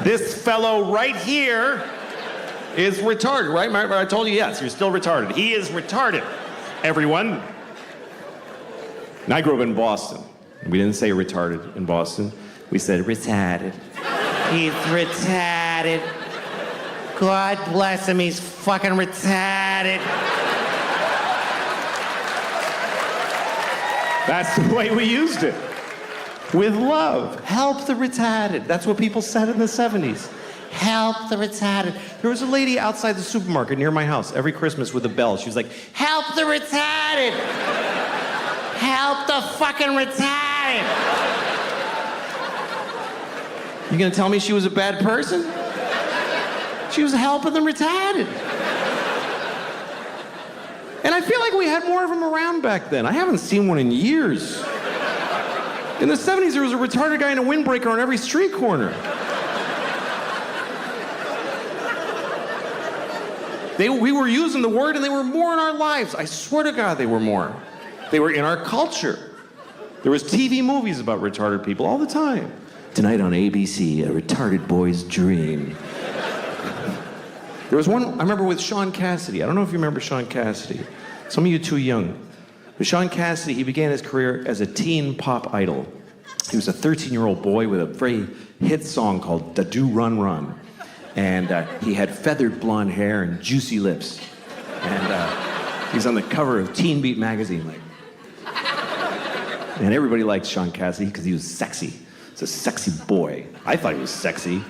This fellow right here is retarded, right? I told you, yes, you're still retarded. He is retarded, everyone. And I grew up in Boston. We didn't say retarded in Boston. We said retarded. He's retarded. God bless him, he's fucking retarded. That's the way we used it. With love. Help the retarded. That's what people said in the 70s. Help the retarded. There was a lady outside the supermarket near my house every Christmas with a bell. She was like, help the retarded. Help the fucking retarded. You gonna tell me she was a bad person? She was helping the retarded. And I feel like we had more of them around back then. I haven't seen one in years. In the 70s, there was a retarded guy in a windbreaker on every street corner. We were using the word and they were more in our lives. I swear to God, they were more. They were in our culture. There was TV movies about retarded people all the time. Tonight on ABC, a retarded boy's dream. There was one, I remember with Sean Cassidy. I don't know if you remember Sean Cassidy. Some of you too young. But Sean Cassidy, he began his career as a teen pop idol. He was a 13-year-old boy with a very hit song called Da Do Run Run. And he had feathered blonde hair and juicy lips. And he's on the cover of Teen Beat magazine. And everybody liked Sean Cassidy because he was sexy. He's a sexy boy. I thought he was sexy.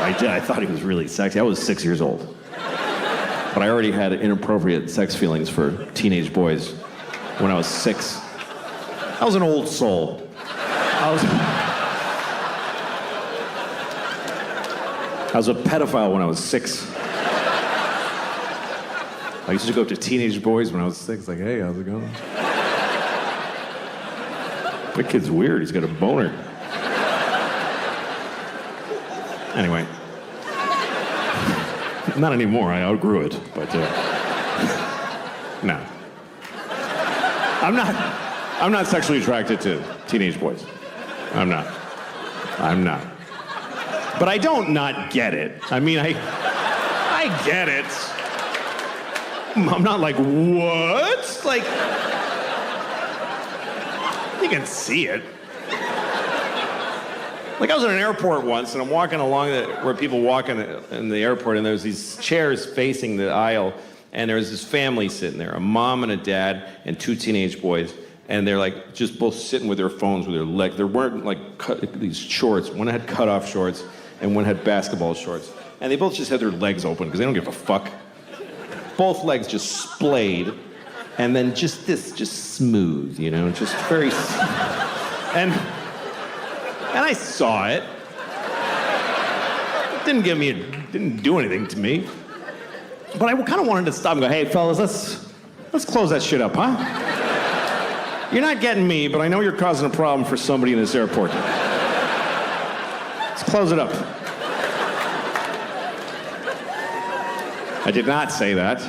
I thought he was really sexy. I was 6 years old. But I already had inappropriate sex feelings for teenage boys when I was 6. I was an old soul. I was a pedophile when I was 6. I used to go up to teenage boys when I was 6, like, hey, how's it going? That kid's weird, he's got a boner. Anyway. Not anymore, I outgrew it, but no. I'm not sexually attracted to teenage boys. I'm not. But I don't not get it. I mean, I get it. I'm not like, what? Like, you can see it. Like, I was at an airport once, and I'm walking along where people walk in the airport, and there's these chairs facing the aisle, and there's this family sitting there, a mom and a dad and 2 teenage boys, and they're like just both sitting with their phones with their legs. They're wearing like these shorts. One had cutoff shorts, and one had basketball shorts. And they both just had their legs open because they don't give a fuck. Both legs just splayed, and then just smooth, you know, just very. And I saw it. It didn't do anything to me. But I kind of wanted to stop and go, hey, fellas, let's close that shit up, huh? You're not getting me, but I know you're causing a problem for somebody in this airport. Let's close it up. I did not say that.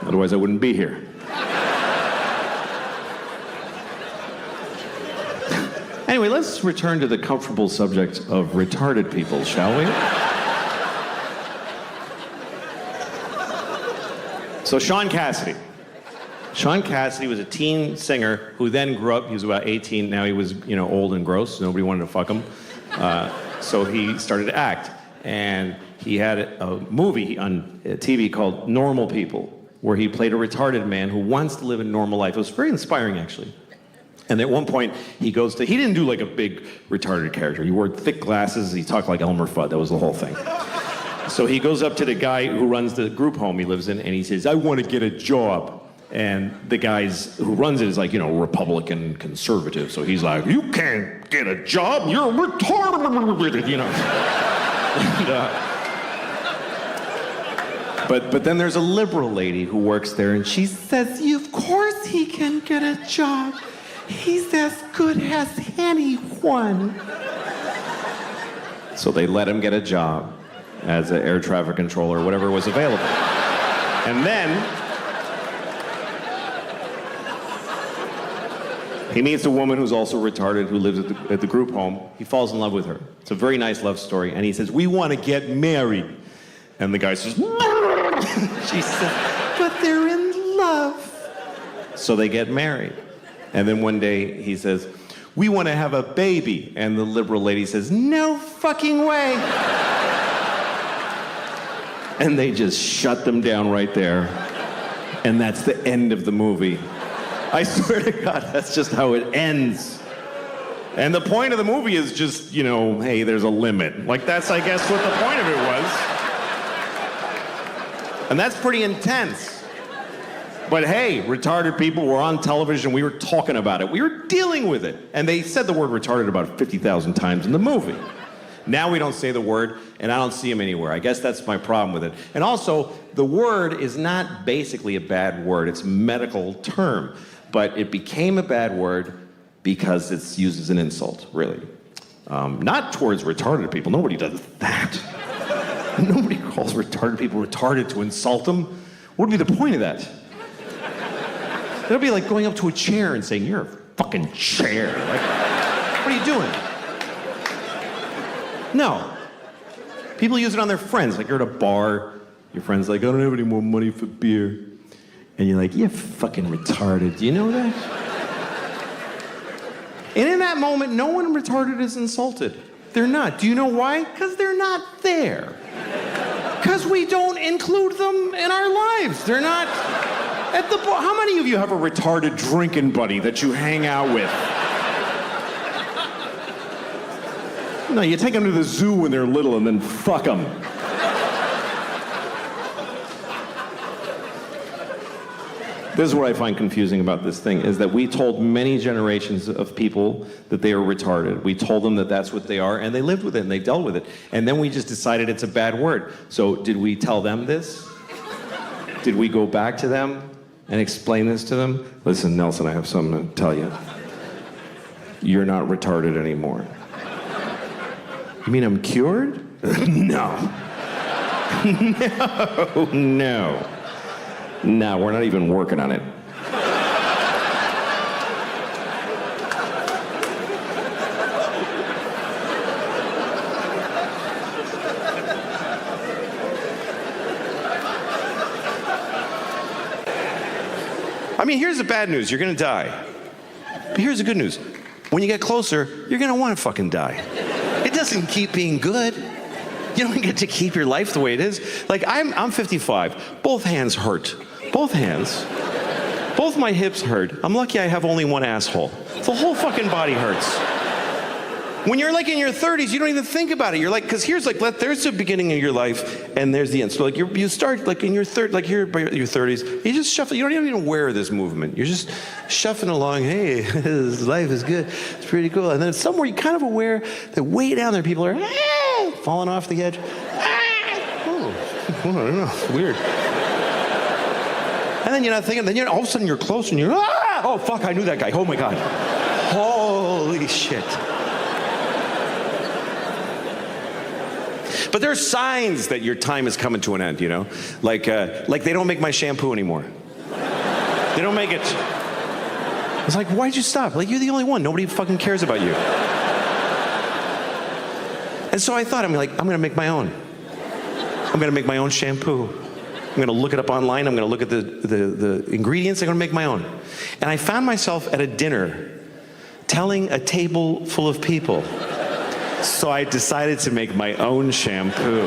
Otherwise, I wouldn't be here. Anyway, let's return to the comfortable subject of retarded people, shall we? So Sean Cassidy. Sean Cassidy was a teen singer who then grew up. He was about 18. Now he was, old and gross. Nobody wanted to fuck him. So he started to act. And he had a movie on TV called Normal People, where he played a retarded man who wants to live a normal life. It was very inspiring, actually. And at one point, he didn't do like a big retarded character. He wore thick glasses, he talked like Elmer Fudd, that was the whole thing. So he goes up to the guy who runs the group home he lives in, and he says, I want to get a job. And the guys who runs it is like, Republican conservative. So he's like, you can't get a job, you're retarded, But then there's a liberal lady who works there, and she says, of course he can get a job. He's as good as anyone. So they let him get a job as an air traffic controller, whatever was available. And then he meets a woman who's also retarded who lives at the group home. He falls in love with her. It's a very nice love story. And he says, we want to get married. And the guy says, she says, but they're in love. So they get married. And then one day he says, we want to have a baby. And the liberal lady says, no fucking way. And they just shut them down right there. And that's the end of the movie. I swear to God, that's just how it ends. And the point of the movie is just, hey, there's a limit. Like, that's, I guess, what the point of it was. And that's pretty intense. But hey, retarded people were on television. We were talking about it. We were dealing with it. And they said the word retarded about 50,000 times in the movie. Now we don't say the word, and I don't see them anywhere. I guess that's my problem with it. And also, the word is not basically a bad word. It's a medical term. But it became a bad word because it's used as an insult, really. Not towards retarded people. Nobody does that. Nobody calls retarded people retarded to insult them. What would be the point of that? It'll be like going up to a chair and saying, you're a fucking chair. Like, what are you doing? No. People use it on their friends. Like, you're at a bar, your friend's like, I don't have any more money for beer. And you're like, you're fucking retarded. Do you know that? And in that moment, no one retarded is insulted. They're not. Do you know why? Because they're not there. Because we don't include them in our lives. They're not at the bar. How many of you have a retarded drinking buddy that you hang out with? No, you take them to the zoo when they're little and then fuck them. This is what I find confusing about this thing, is that we told many generations of people that they are retarded. We told them that that's what they are, and they lived with it, and they dealt with it. And then we just decided it's a bad word. So did we tell them this? Did we go back to them and explain this to them? Listen, Nelson, I have something to tell you. You're not retarded anymore. You mean I'm cured? No. No. No, we're not even working on it. I mean, here's the bad news. You're gonna die. But here's the good news. When you get closer, you're gonna want to fucking die. It doesn't keep being good. You don't get to keep your life the way it is. Like, I'm 55. Both hands hurt. Both hands. Both my hips hurt. I'm lucky I have only one asshole. The whole fucking body hurts. When you're like in your 30s, you don't even think about it. You're like, because here's like, there's the beginning of your life, and there's the end. So like, you start like in your like here by your 30s, you just shuffle. You don't even aware of this movement. You're just shuffling along. Hey, this life is good. It's pretty cool. And then somewhere you're kind of aware that way down there, people are falling off the edge. Oh, I don't know. It's weird. And then you're not thinking. Then all of a sudden you're close, and you're oh fuck, I knew that guy. Oh my god. Holy shit. But there are signs that your time is coming to an end, you know? Like they don't make my shampoo anymore. They don't make it. It's like, why'd you stop? Like, you're the only one. Nobody fucking cares about you. And so I thought, I'm gonna make my own. I'm gonna make my own shampoo. I'm gonna look it up online. I'm gonna look at the ingredients. I'm gonna make my own. And I found myself at a dinner telling a table full of people. So I decided to make my own shampoo.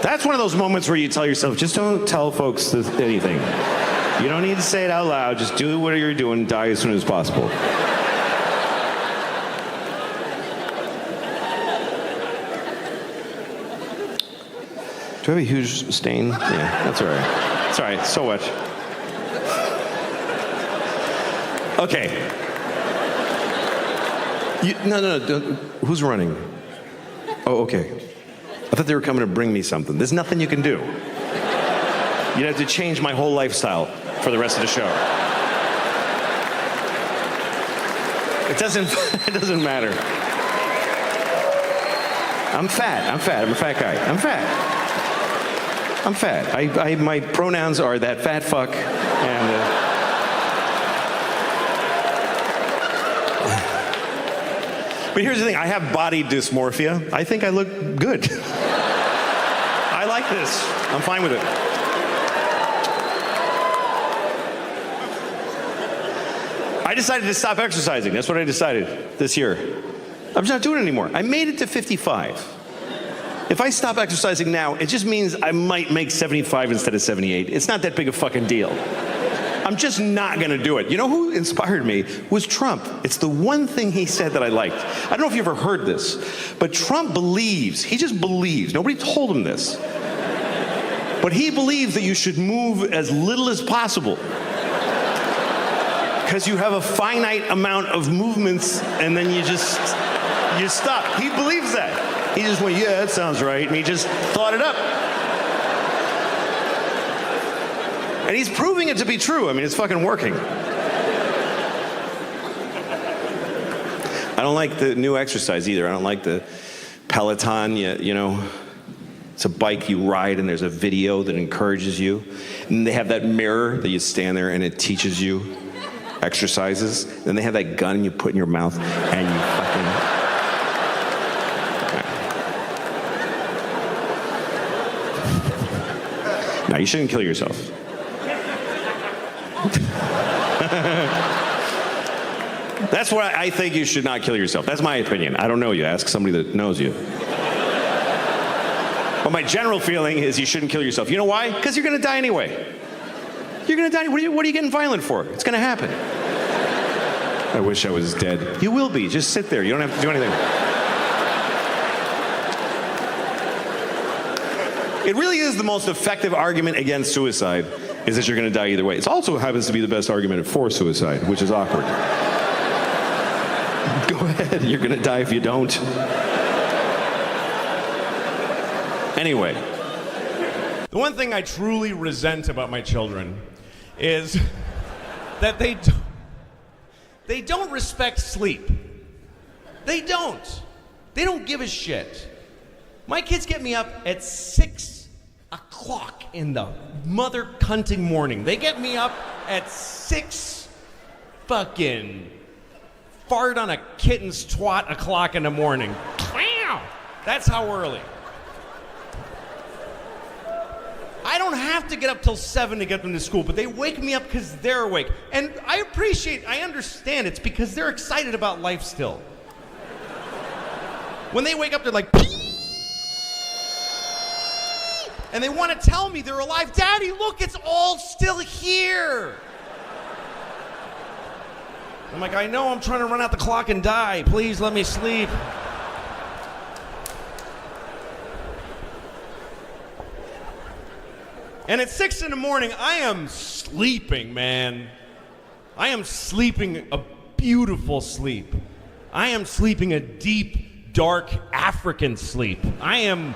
That's one of those moments where you tell yourself, just don't tell folks anything. You don't need to say it out loud. Just do what you're doing and die as soon as possible. Do I have a huge stain? Yeah, that's all right. It's all right. So what? Okay. No. Who's running? Oh, okay. I thought they were coming to bring me something. There's nothing you can do. You'd have to change my whole lifestyle for the rest of the show. It doesn't matter. I'm fat. I'm a fat guy. I'm fat. My pronouns are that fat fuck and. But here's the thing, I have body dysmorphia. I think I look good. I like this. I'm fine with it. I decided to stop exercising. That's what I decided this year. I'm just not doing it anymore. I made it to 55. If I stop exercising now, it just means I might make 75 instead of 78. It's not that big a fucking deal. I'm just not gonna do it. You know who inspired me was Trump. It's the one thing he said that I liked. I don't know if you ever heard this, but Trump believes, he just believes, nobody told him this, but he believes that you should move as little as possible because you have a finite amount of movements and then you stop. He believes that. He just went, yeah, that sounds right, and he just thought it up. And he's proving it to be true. I mean, it's fucking working. I don't like the new exercise either. I don't like the Peloton, you know. It's a bike you ride and there's a video that encourages you. And they have that mirror that you stand there and it teaches you exercises. Then they have that gun you put in your mouth and you fucking... No, you shouldn't kill yourself. That's why I think you should not kill yourself. That's my opinion. I don't know you. Ask somebody that knows you. But my general feeling is you shouldn't kill yourself. You know why? Because you're going to die anyway. You're going to die. What are you getting violent for? It's going to happen. I wish I was dead. You will be. Just sit there. You don't have to do anything. It really is the most effective argument against suicide, is that you're going to die either way. It also happens to be the best argument for suicide, which is awkward. Go ahead, you're going to die if you don't. Anyway. The one thing I truly resent about my children is that they don't respect sleep. They don't. They don't give a shit. My kids get me up at 6 o'clock in the mother cunting morning. They get me up at 6 fucking fart on a kitten's twat o'clock in the morning. That's how early. I don't have to get up till 7 to get them to school, but they wake me up because they're awake. And I understand it's because they're excited about life still. When they wake up, they're like, and they want to tell me they're alive. Daddy, look, it's all still here. I'm like, I know, I'm trying to run out the clock and die. Please let me sleep. And at 6 in the morning, I am sleeping, man. I am sleeping a beautiful sleep. I am sleeping a deep, dark African sleep. I am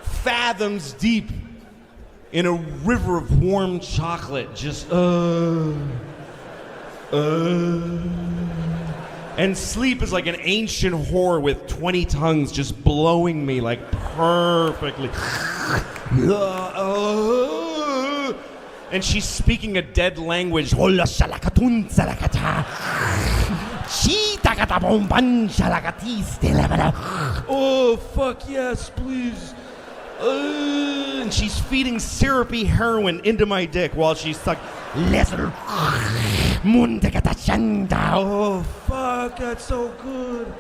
fathoms deep in a river of warm chocolate, just and sleep is like an ancient whore with 20 tongues just blowing me like perfectly. And she's speaking a dead language. Oh fuck yes, please. And she's feeding syrupy heroin into my dick while she's stuck. Oh fuck, that's so good.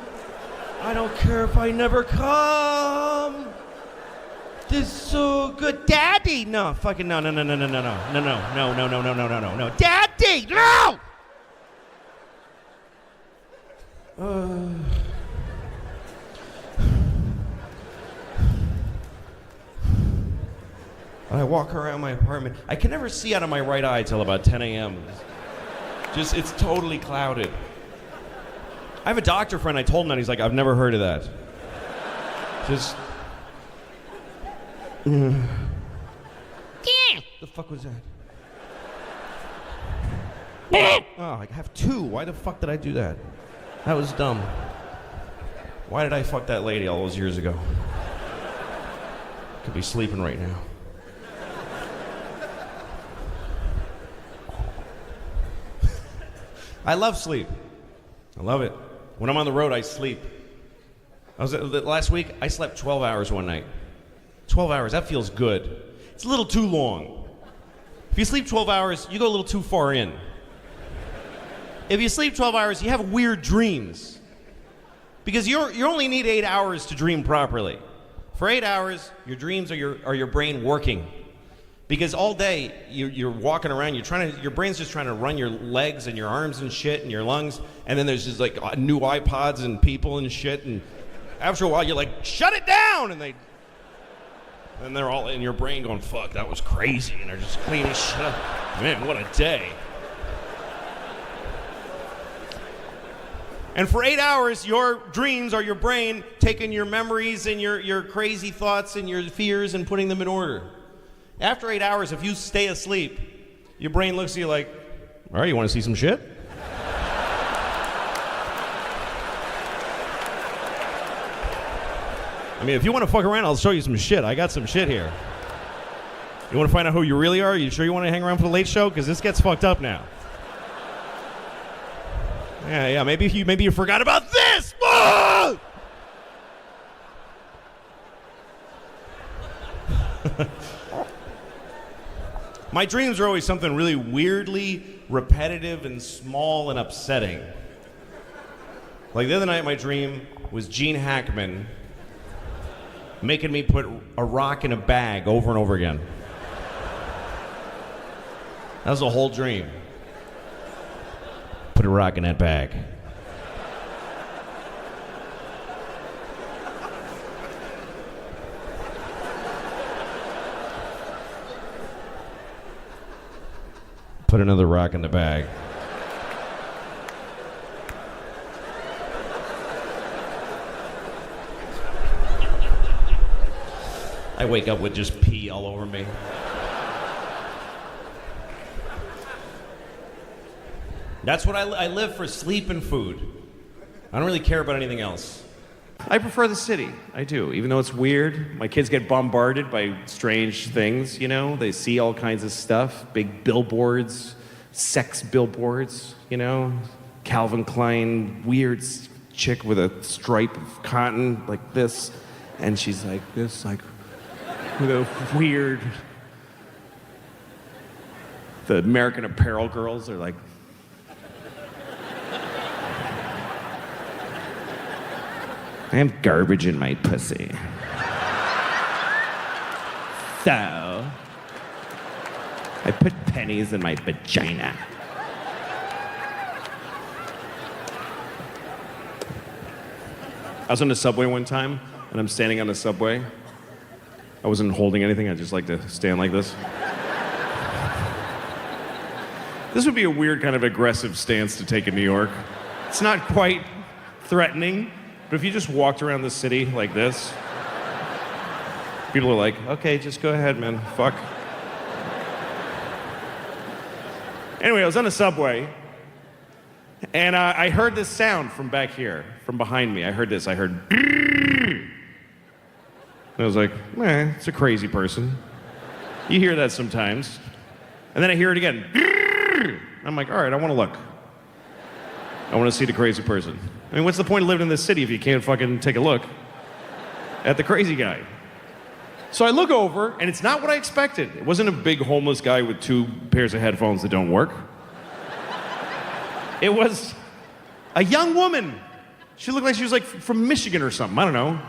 I don't care if I never come. This is so good. Daddy! No, fucking no. Daddy, no! I walk around my apartment. I can never see out of my right eye till about 10 a.m. It's totally clouded. I have a doctor friend, I told him that, he's like, I've never heard of that. Just... The fuck was that? Oh, I have two. Why the fuck did I do that? That was dumb. Why did I fuck that lady all those years ago? Could be sleeping right now. I love sleep. I love it. When I'm on the road, I sleep. Last week, I slept 12 hours one night. 12 hours, that feels good. It's a little too long. If you sleep 12 hours, you go a little too far in. If you sleep 12 hours, you have weird dreams. Because you only need 8 hours to dream properly. For 8 hours, your dreams are your brain working. Because all day, you're walking around, your brain's just trying to run your legs and your arms and shit and your lungs, and then there's just like new iPods and people and shit, and after a while you're like, shut it down! And they're all in your brain going, fuck, that was crazy, and they're just cleaning shit up. Man, what a day. And for 8 hours, your dreams are your brain taking your memories and your crazy thoughts and your fears and putting them in order. After 8 hours, if you stay asleep, your brain looks at you like, all right, you want to see some shit? I mean, if you want to fuck around, I'll show you some shit. I got some shit here. You want to find out who you really are? You sure you want to hang around for the late show? Because this gets fucked up now. Yeah, maybe you forgot about this! Ah! My dreams are always something really weirdly repetitive and small and upsetting. Like the other night, my dream was Gene Hackman making me put a rock in a bag over and over again. That was the whole dream. Put a rock in that bag. Put another rock in the bag. I wake up with just pee all over me. That's what I live for, sleep and food. I don't really care about anything else. I prefer the city. I do. Even though it's weird, my kids get bombarded by strange things, you know? They see all kinds of stuff. Big billboards, sex billboards, you know? Calvin Klein, weird chick with a stripe of cotton like this. And she's like this, like, with a weird... The American Apparel girls are like... I have garbage in my pussy. So, I put pennies in my vagina. I was on the subway one time, and I'm standing on the subway. I wasn't holding anything, I just like to stand like this. This would be a weird kind of aggressive stance to take in New York. It's not quite threatening. But if you just walked around the city like this, people are like, okay, just go ahead, man, fuck. Anyway, I was on a subway, and I heard this sound from back here, from behind me. I heard and I was like, it's a crazy person. You hear that sometimes. And then I hear it again. I'm like, all right, I want to look. I want to see the crazy person. I mean, what's the point of living in this city if you can't fucking take a look at the crazy guy? So I look over, and it's not what I expected. It wasn't a big homeless guy with 2 pairs of headphones that don't work. It was a young woman. She looked like she was like from Michigan or something. I don't know.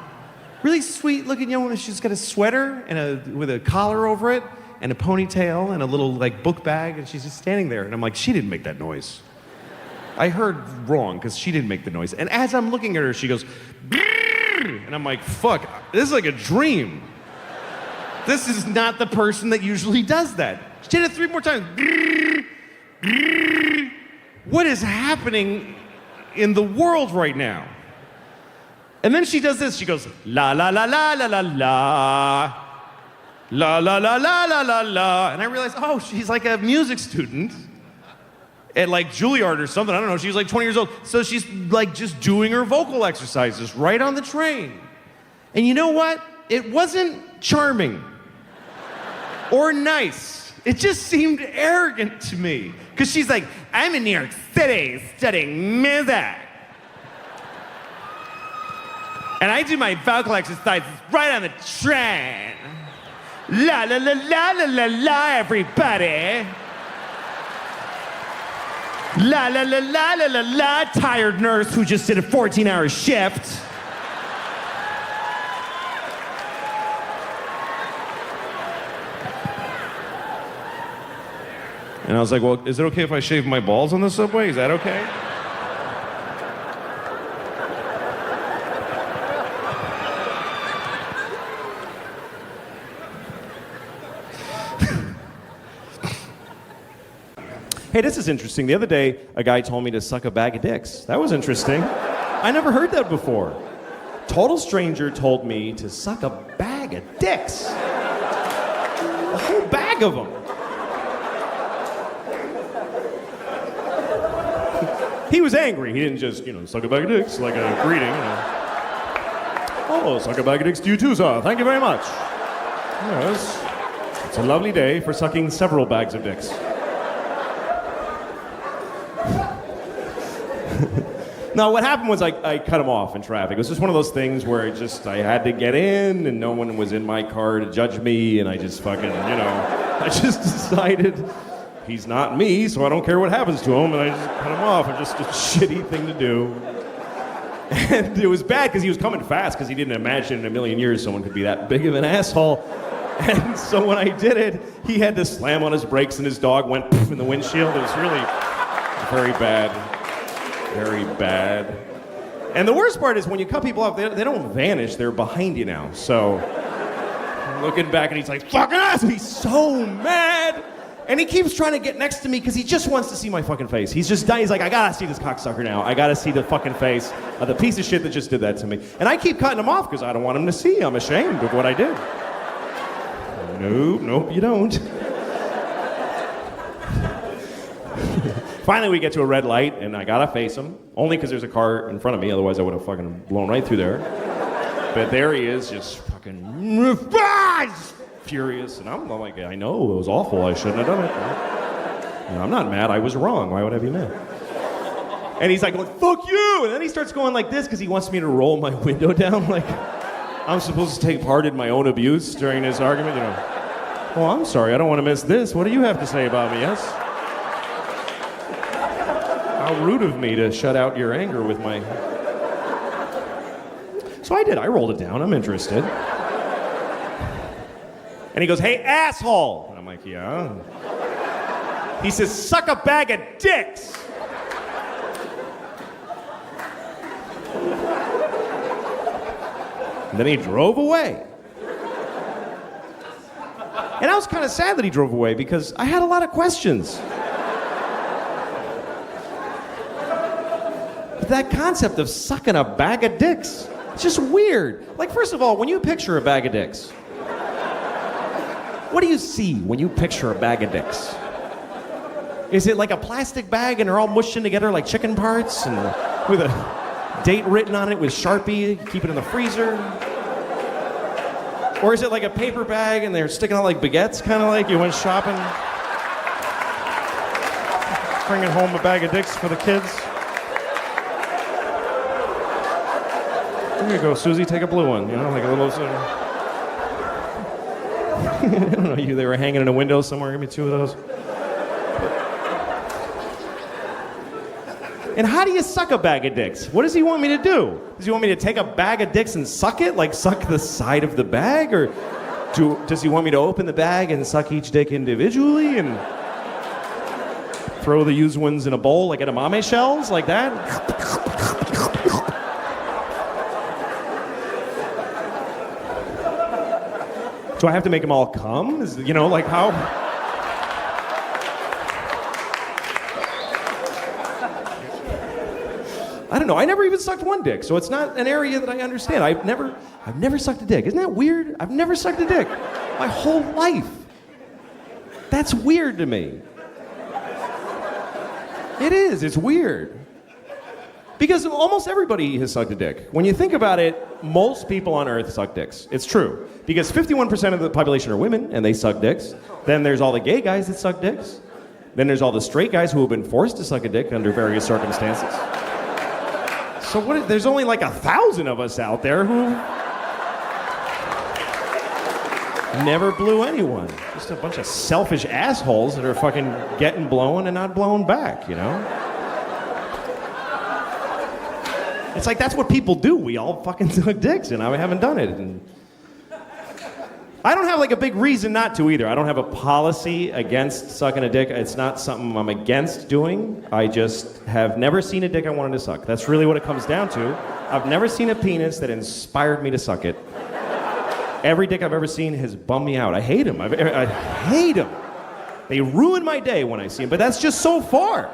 Really sweet looking young woman. She's got a sweater and with a collar over it and a ponytail and a little like book bag, and she's just standing there. And I'm like, she didn't make that noise. I heard wrong because she didn't make the noise. And as I'm looking at her, she goes, and I'm like, fuck, this is like a dream. This is not the person that usually does that. She did it 3 more times. What is happening in the world right now. And then she does this. She goes, la la la la la la la. La la la la la la la. And I realized, oh, she's like a music student at like Juilliard or something. I don't know. She was like 20 years old. So she's like just doing her vocal exercises right on the train. And you know what? It wasn't charming or nice. It just seemed arrogant to me. Because she's like, I'm in New York City studying music. And I do my vocal exercises right on the train. La la la la la la la, everybody. La la la la la la la, tired nurse who just did a 14-hour shift. And I was like, well, is it okay if I shave my balls on the subway? Is that okay? Hey, this is interesting. The other day, a guy told me to suck a bag of dicks. That was interesting. I never heard that before. Total stranger told me to suck a bag of dicks. A whole bag of them. He was angry. He didn't just, suck a bag of dicks like a greeting. Oh, suck a bag of dicks to you too, sir. Thank you very much. Yes. It's a lovely day for sucking several bags of dicks. No, what happened was I cut him off in traffic. It was just one of those things where I had to get in and no one was in my car to judge me and I just fucking, I just decided he's not me, so I don't care what happens to him, and I just cut him off. It's just a shitty thing to do. And it was bad because he was coming fast because he didn't imagine in a million years someone could be that big of an asshole. And so when I did it, he had to slam on his brakes and his dog went poof in the windshield. It was really very bad. Very bad. And the worst part is when you cut people off, they don't vanish. They're behind you now. So I'm looking back and he's like, fucking ass! He's so mad! And he keeps trying to get next to me because he just wants to see my fucking face. He's like, I gotta see this cocksucker now. I gotta see the fucking face of the piece of shit that just did that to me. And I keep cutting him off because I don't want him to see. I'm ashamed of what I did. Nope, you don't. Finally, we get to a red light, and I gotta face him. Only because there's a car in front of me, otherwise I would have fucking blown right through there. But there he is, just fucking furious. And I'm like, I know, it was awful. I shouldn't have done it. I'm not mad. I was wrong. Why would I be mad? And he's like, fuck you! And then he starts going like this because he wants me to roll my window down like I'm supposed to take part in my own abuse during this argument. Oh, I'm sorry. I don't want to miss this. What do you have to say about me, yes? How rude of me to shut out your anger with my... So I did. I rolled it down. I'm interested. And he goes, hey, asshole! And I'm like, yeah? He says, suck a bag of dicks! And then he drove away. And I was kind of sad that he drove away because I had a lot of questions. But that concept of sucking a bag of dicks, it's just weird. Like, first of all, when you picture a bag of dicks, what do you see when you picture a bag of dicks? Is it like a plastic bag and they're all mushed in together like chicken parts and with a date written on it with Sharpie, keep it in the freezer? Or is it like a paper bag and they're sticking out like baguettes, kind of like you went shopping? Bringing home a bag of dicks for the kids? Here you go, Susie, take a blue one. Like a little... I don't know, they were hanging in a window somewhere. Give me 2 of those. And how do you suck a bag of dicks? What does he want me to do? Does he want me to take a bag of dicks and suck it? Like suck the side of the bag? Or does he want me to open the bag and suck each dick individually and throw the used ones in a bowl like edamame shells? Like that? Do I have to make them all come? Like how? I don't know. I never even sucked one dick, so it's not an area that I understand. I've never sucked a dick. Isn't that weird? I've never sucked a dick my whole life. That's weird to me. It is. It's weird. Because almost everybody has sucked a dick. When you think about it, most people on Earth suck dicks. It's true. Because 51% of the population are women, and they suck dicks. Then there's all the gay guys that suck dicks. Then there's all the straight guys who have been forced to suck a dick under various circumstances. So there's only like 1,000 of us out there who never blew anyone. Just a bunch of selfish assholes that are fucking getting blown and not blown back, you know? It's like that's what people do. We all fucking suck dicks, and I haven't done it. And I don't have like a big reason not to either. I don't have a policy against sucking a dick. It's not something I'm against doing. I just have never seen a dick I wanted to suck. That's really what it comes down to. I've never seen a penis that inspired me to suck it. Every dick I've ever seen has bummed me out. I hate them. I hate them. They ruin my day when I see them, but that's just so far.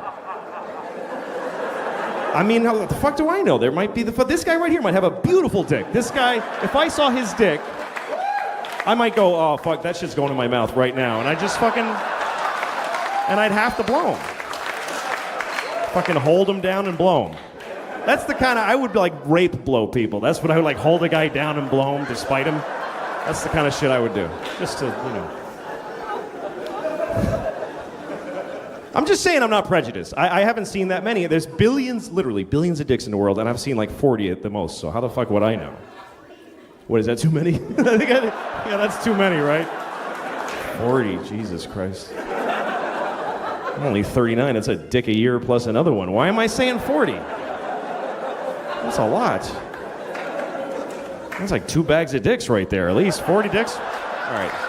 I mean, how the fuck do I know? There might be this guy right here might have a beautiful dick. This guy, if I saw his dick, I might go, oh, fuck, that shit's going in my mouth right now. And I just fucking, and I'd have to blow him. Fucking hold him down and blow him. That's the kind of, I would like rape blow people. That's what I would like, hold a guy down and blow him to spite him. That's the kind of shit I would do. Just to, you know. I'm just saying I'm not prejudiced. I haven't seen that many. There's billions, literally billions of dicks in the world, and I've seen like 40 at the most, so how the fuck would I know? What, is that too many? Yeah, that's too many, right? 40, Jesus Christ. I'm only 39, it's a dick a year plus another one. Why am I saying 40? That's a lot. That's like 2 bags of dicks right there, at least 40 dicks. All right.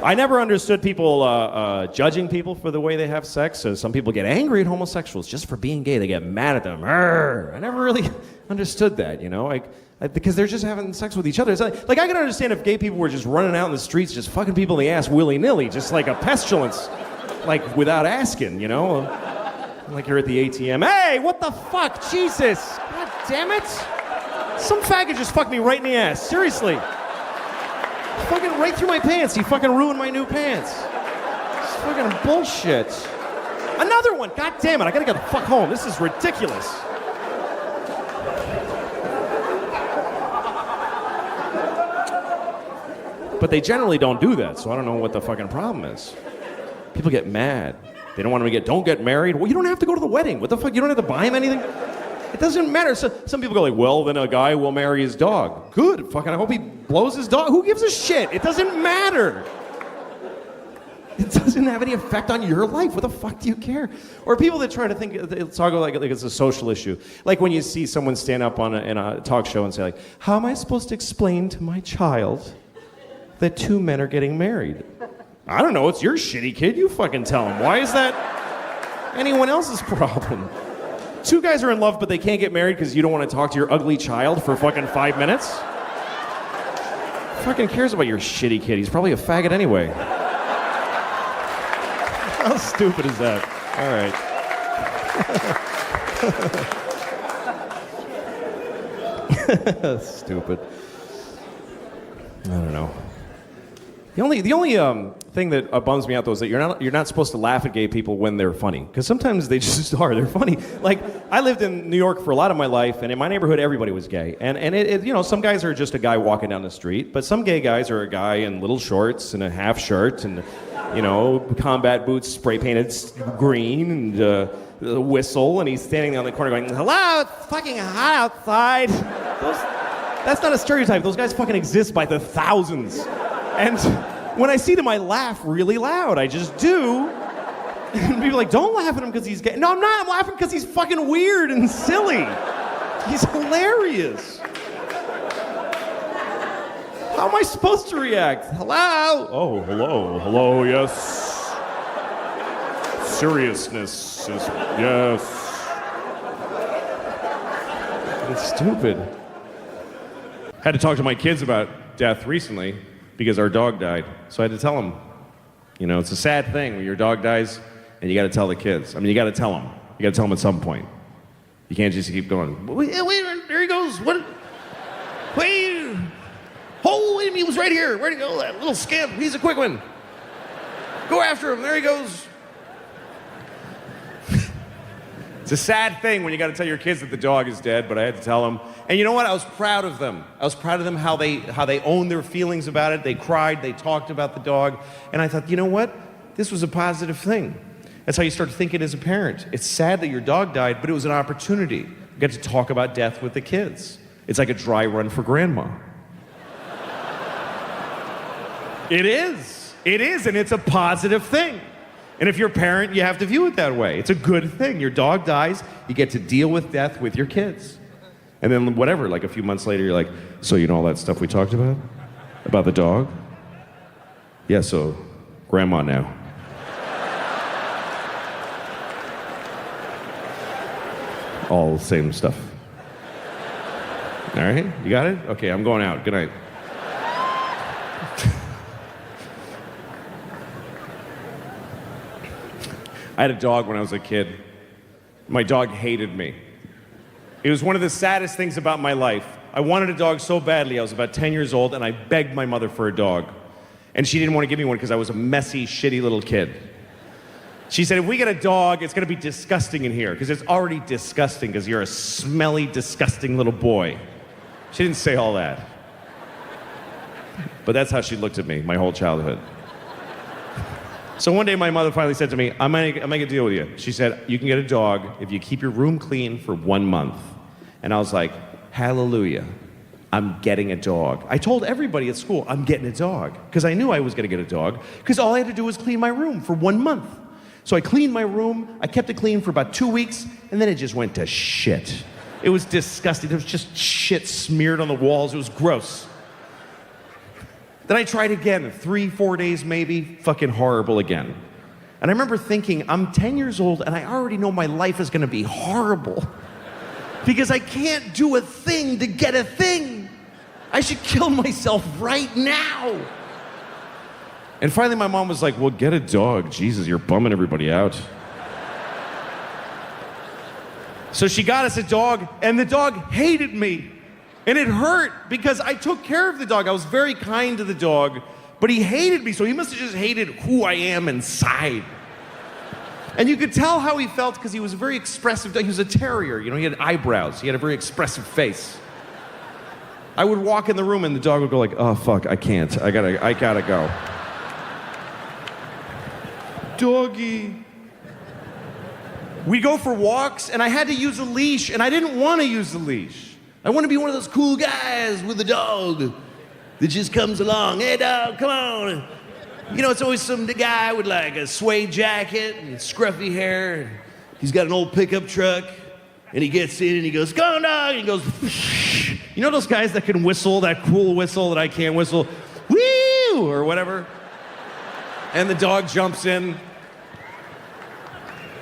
I never understood people judging people for the way they have sex. So some people get angry at homosexuals just for being gay. They get mad at them. Arr! I never really understood that, you know, because they're just having sex with each other. It's like I can understand if gay people were just running out in the streets, just fucking people in the ass willy-nilly, just like a pestilence, like without asking, you know, like you're at the ATM. Hey, what the fuck, Jesus! God damn it! Some faggot just fucked me right in the ass. Seriously. Fucking right through my pants. He fucking ruined my new pants. It's fucking bullshit. Another one. God damn it. I gotta get the fuck home. This is ridiculous. But they generally don't do that, so I don't know what the fucking problem is. People get mad. They don't want them to don't get married. Well, you don't have to go to the wedding. What the fuck? You don't have to buy him anything? It doesn't matter. So, some people go like, well, then a guy will marry his dog. Good. Fucking, I hope he blows his dog. Who gives a shit? It doesn't matter. It doesn't have any effect on your life. What the fuck do you care? Or people that try to think, talk like it's a social issue. Like when you see someone stand up in a talk show and say like, how am I supposed to explain to my child that 2 men are getting married? I don't know. It's your shitty kid. You fucking tell him. Why is that anyone else's problem? 2 guys are in love, but they can't get married because you don't want to talk to your ugly child for fucking 5 minutes? Fucking cares about your shitty kid. He's probably a faggot anyway. How stupid is that? All right. Stupid. I don't know. The only thing that bums me out though is that you're not supposed to laugh at gay people when they're funny, because sometimes they just are. They're funny. Like I lived in New York for a lot of my life, and in my neighborhood everybody was gay. And it you know, some guys are just a guy walking down the street, but some gay guys are a guy in little shorts and a half shirt and, you know, combat boots spray painted green and a whistle, and he's standing on the corner going, "Hello, it's fucking hot outside." That's not a stereotype. Those guys fucking exist by the thousands. And when I see them, I laugh really loud. I just do. And people are like, don't laugh at him because he's gay. No, I'm not. I'm laughing because he's fucking weird and silly. He's hilarious. How am I supposed to react? Hello? Oh, hello. Hello, yes. Seriousness is, yes. It's stupid. Had to talk to my kids about death recently, because our dog died. So I had to tell them, you know, it's a sad thing when your dog dies. And you got to tell the kids. I mean, you got to tell them. You got to tell them at some point. You can't just keep going. Wait, there he goes. What? Wait. Oh, he was right here. Where'd he go? That little scamp. He's a quick one. Go after him. There he goes. It's a sad thing when you got to tell your kids that the dog is dead, but I had to tell them. And you know what? I was proud of them. I was proud of them how they owned their feelings about it. They cried. They talked about the dog. And I thought, you know what? This was a positive thing. That's how you start thinking as a parent. It's sad that your dog died, but it was an opportunity. You get to talk about death with the kids. It's like a dry run for grandma. It is. It is, and it's a positive thing. And if you're a parent, you have to view it that way. It's a good thing. Your dog dies, you get to deal with death with your kids. And then whatever, like a few months later, you're like, so you know all that stuff we talked about? About the dog? Yeah, so grandma now. All the same stuff. All right, you got it? Okay, I'm going out. Good night. I had a dog when I was a kid. My dog hated me. It was one of the saddest things about my life. I wanted a dog so badly. I was about 10 years old, and I begged my mother for a dog. And she didn't want to give me one because I was a messy, shitty little kid. She said, if we get a dog, it's going to be disgusting in here, because it's already disgusting because you're a smelly, disgusting little boy. She didn't say all that. But that's how she looked at me my whole childhood. So one day my mother finally said to me, I'm gonna make a deal with you. She said, you can get a dog if you keep your room clean for 1 month. And I was like, hallelujah, I'm getting a dog. I told everybody at school, I'm getting a dog, because I knew I was gonna get a dog, because all I had to do was clean my room for 1 month. So I cleaned my room, I kept it clean for about 2 weeks, and then it just went to shit. It was disgusting. There was just shit smeared on the walls. It was gross. Then I tried again, 3-4 days maybe, fucking horrible again. And I remember thinking, I'm 10 years old and I already know my life is gonna be horrible because I can't do a thing to get a thing. I should kill myself right now. And finally my mom was like, well, get a dog. Jesus, you're bumming everybody out. So she got us a dog, and the dog hated me. And it hurt because I took care of the dog. I was very kind to the dog, but he hated me, so he must have just hated who I am inside. And you could tell how he felt because he was a very expressive dog. He was a terrier, you know, he had eyebrows. He had a very expressive face. I would walk in the room and the dog would go like, oh, fuck, I can't. I gotta go. Doggy. We'd go for walks, and I had to use a leash, and I didn't want to use the leash. I want to be one of those cool guys with a dog that just comes along. Hey, dog, come on. You know, it's always some guy with like a suede jacket and scruffy hair. He's got an old pickup truck, and he gets in and he goes, come on, dog. And he goes, you know those guys that can whistle, that cool whistle that I can't whistle? Woo! Or whatever. And the dog jumps in,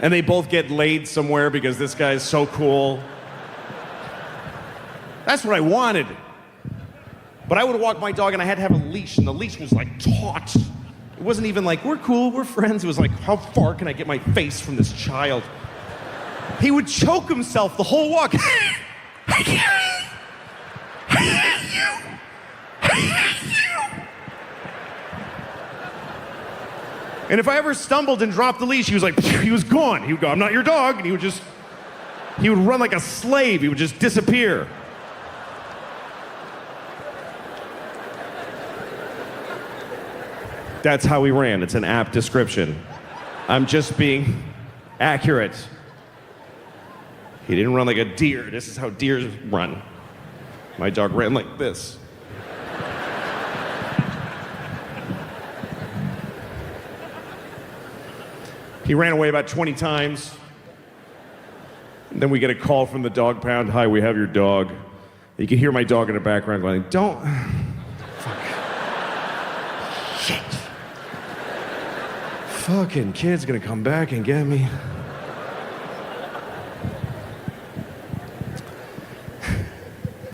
and they both get laid somewhere because this guy's so cool. That's what I wanted. But I would walk my dog and I had to have a leash, and the leash was like taut. It wasn't even like, we're cool, we're friends. It was like, how far can I get my face from this child? He would choke himself the whole walk. I can't. I hate you. I hate you. And if I ever stumbled and dropped the leash, he was like, he was gone. He would go, I'm not your dog. And he would run like a slave. He would just disappear. That's how we ran. It's an apt description. I'm just being accurate. He didn't run like a deer. This is how deers run. My dog ran like this. He ran away about 20 times. And then we get a call from the dog pound. Hi, we have your dog. You can hear my dog in the background going, don't. Fuck. Shit. Fucking kid's gonna come back and get me.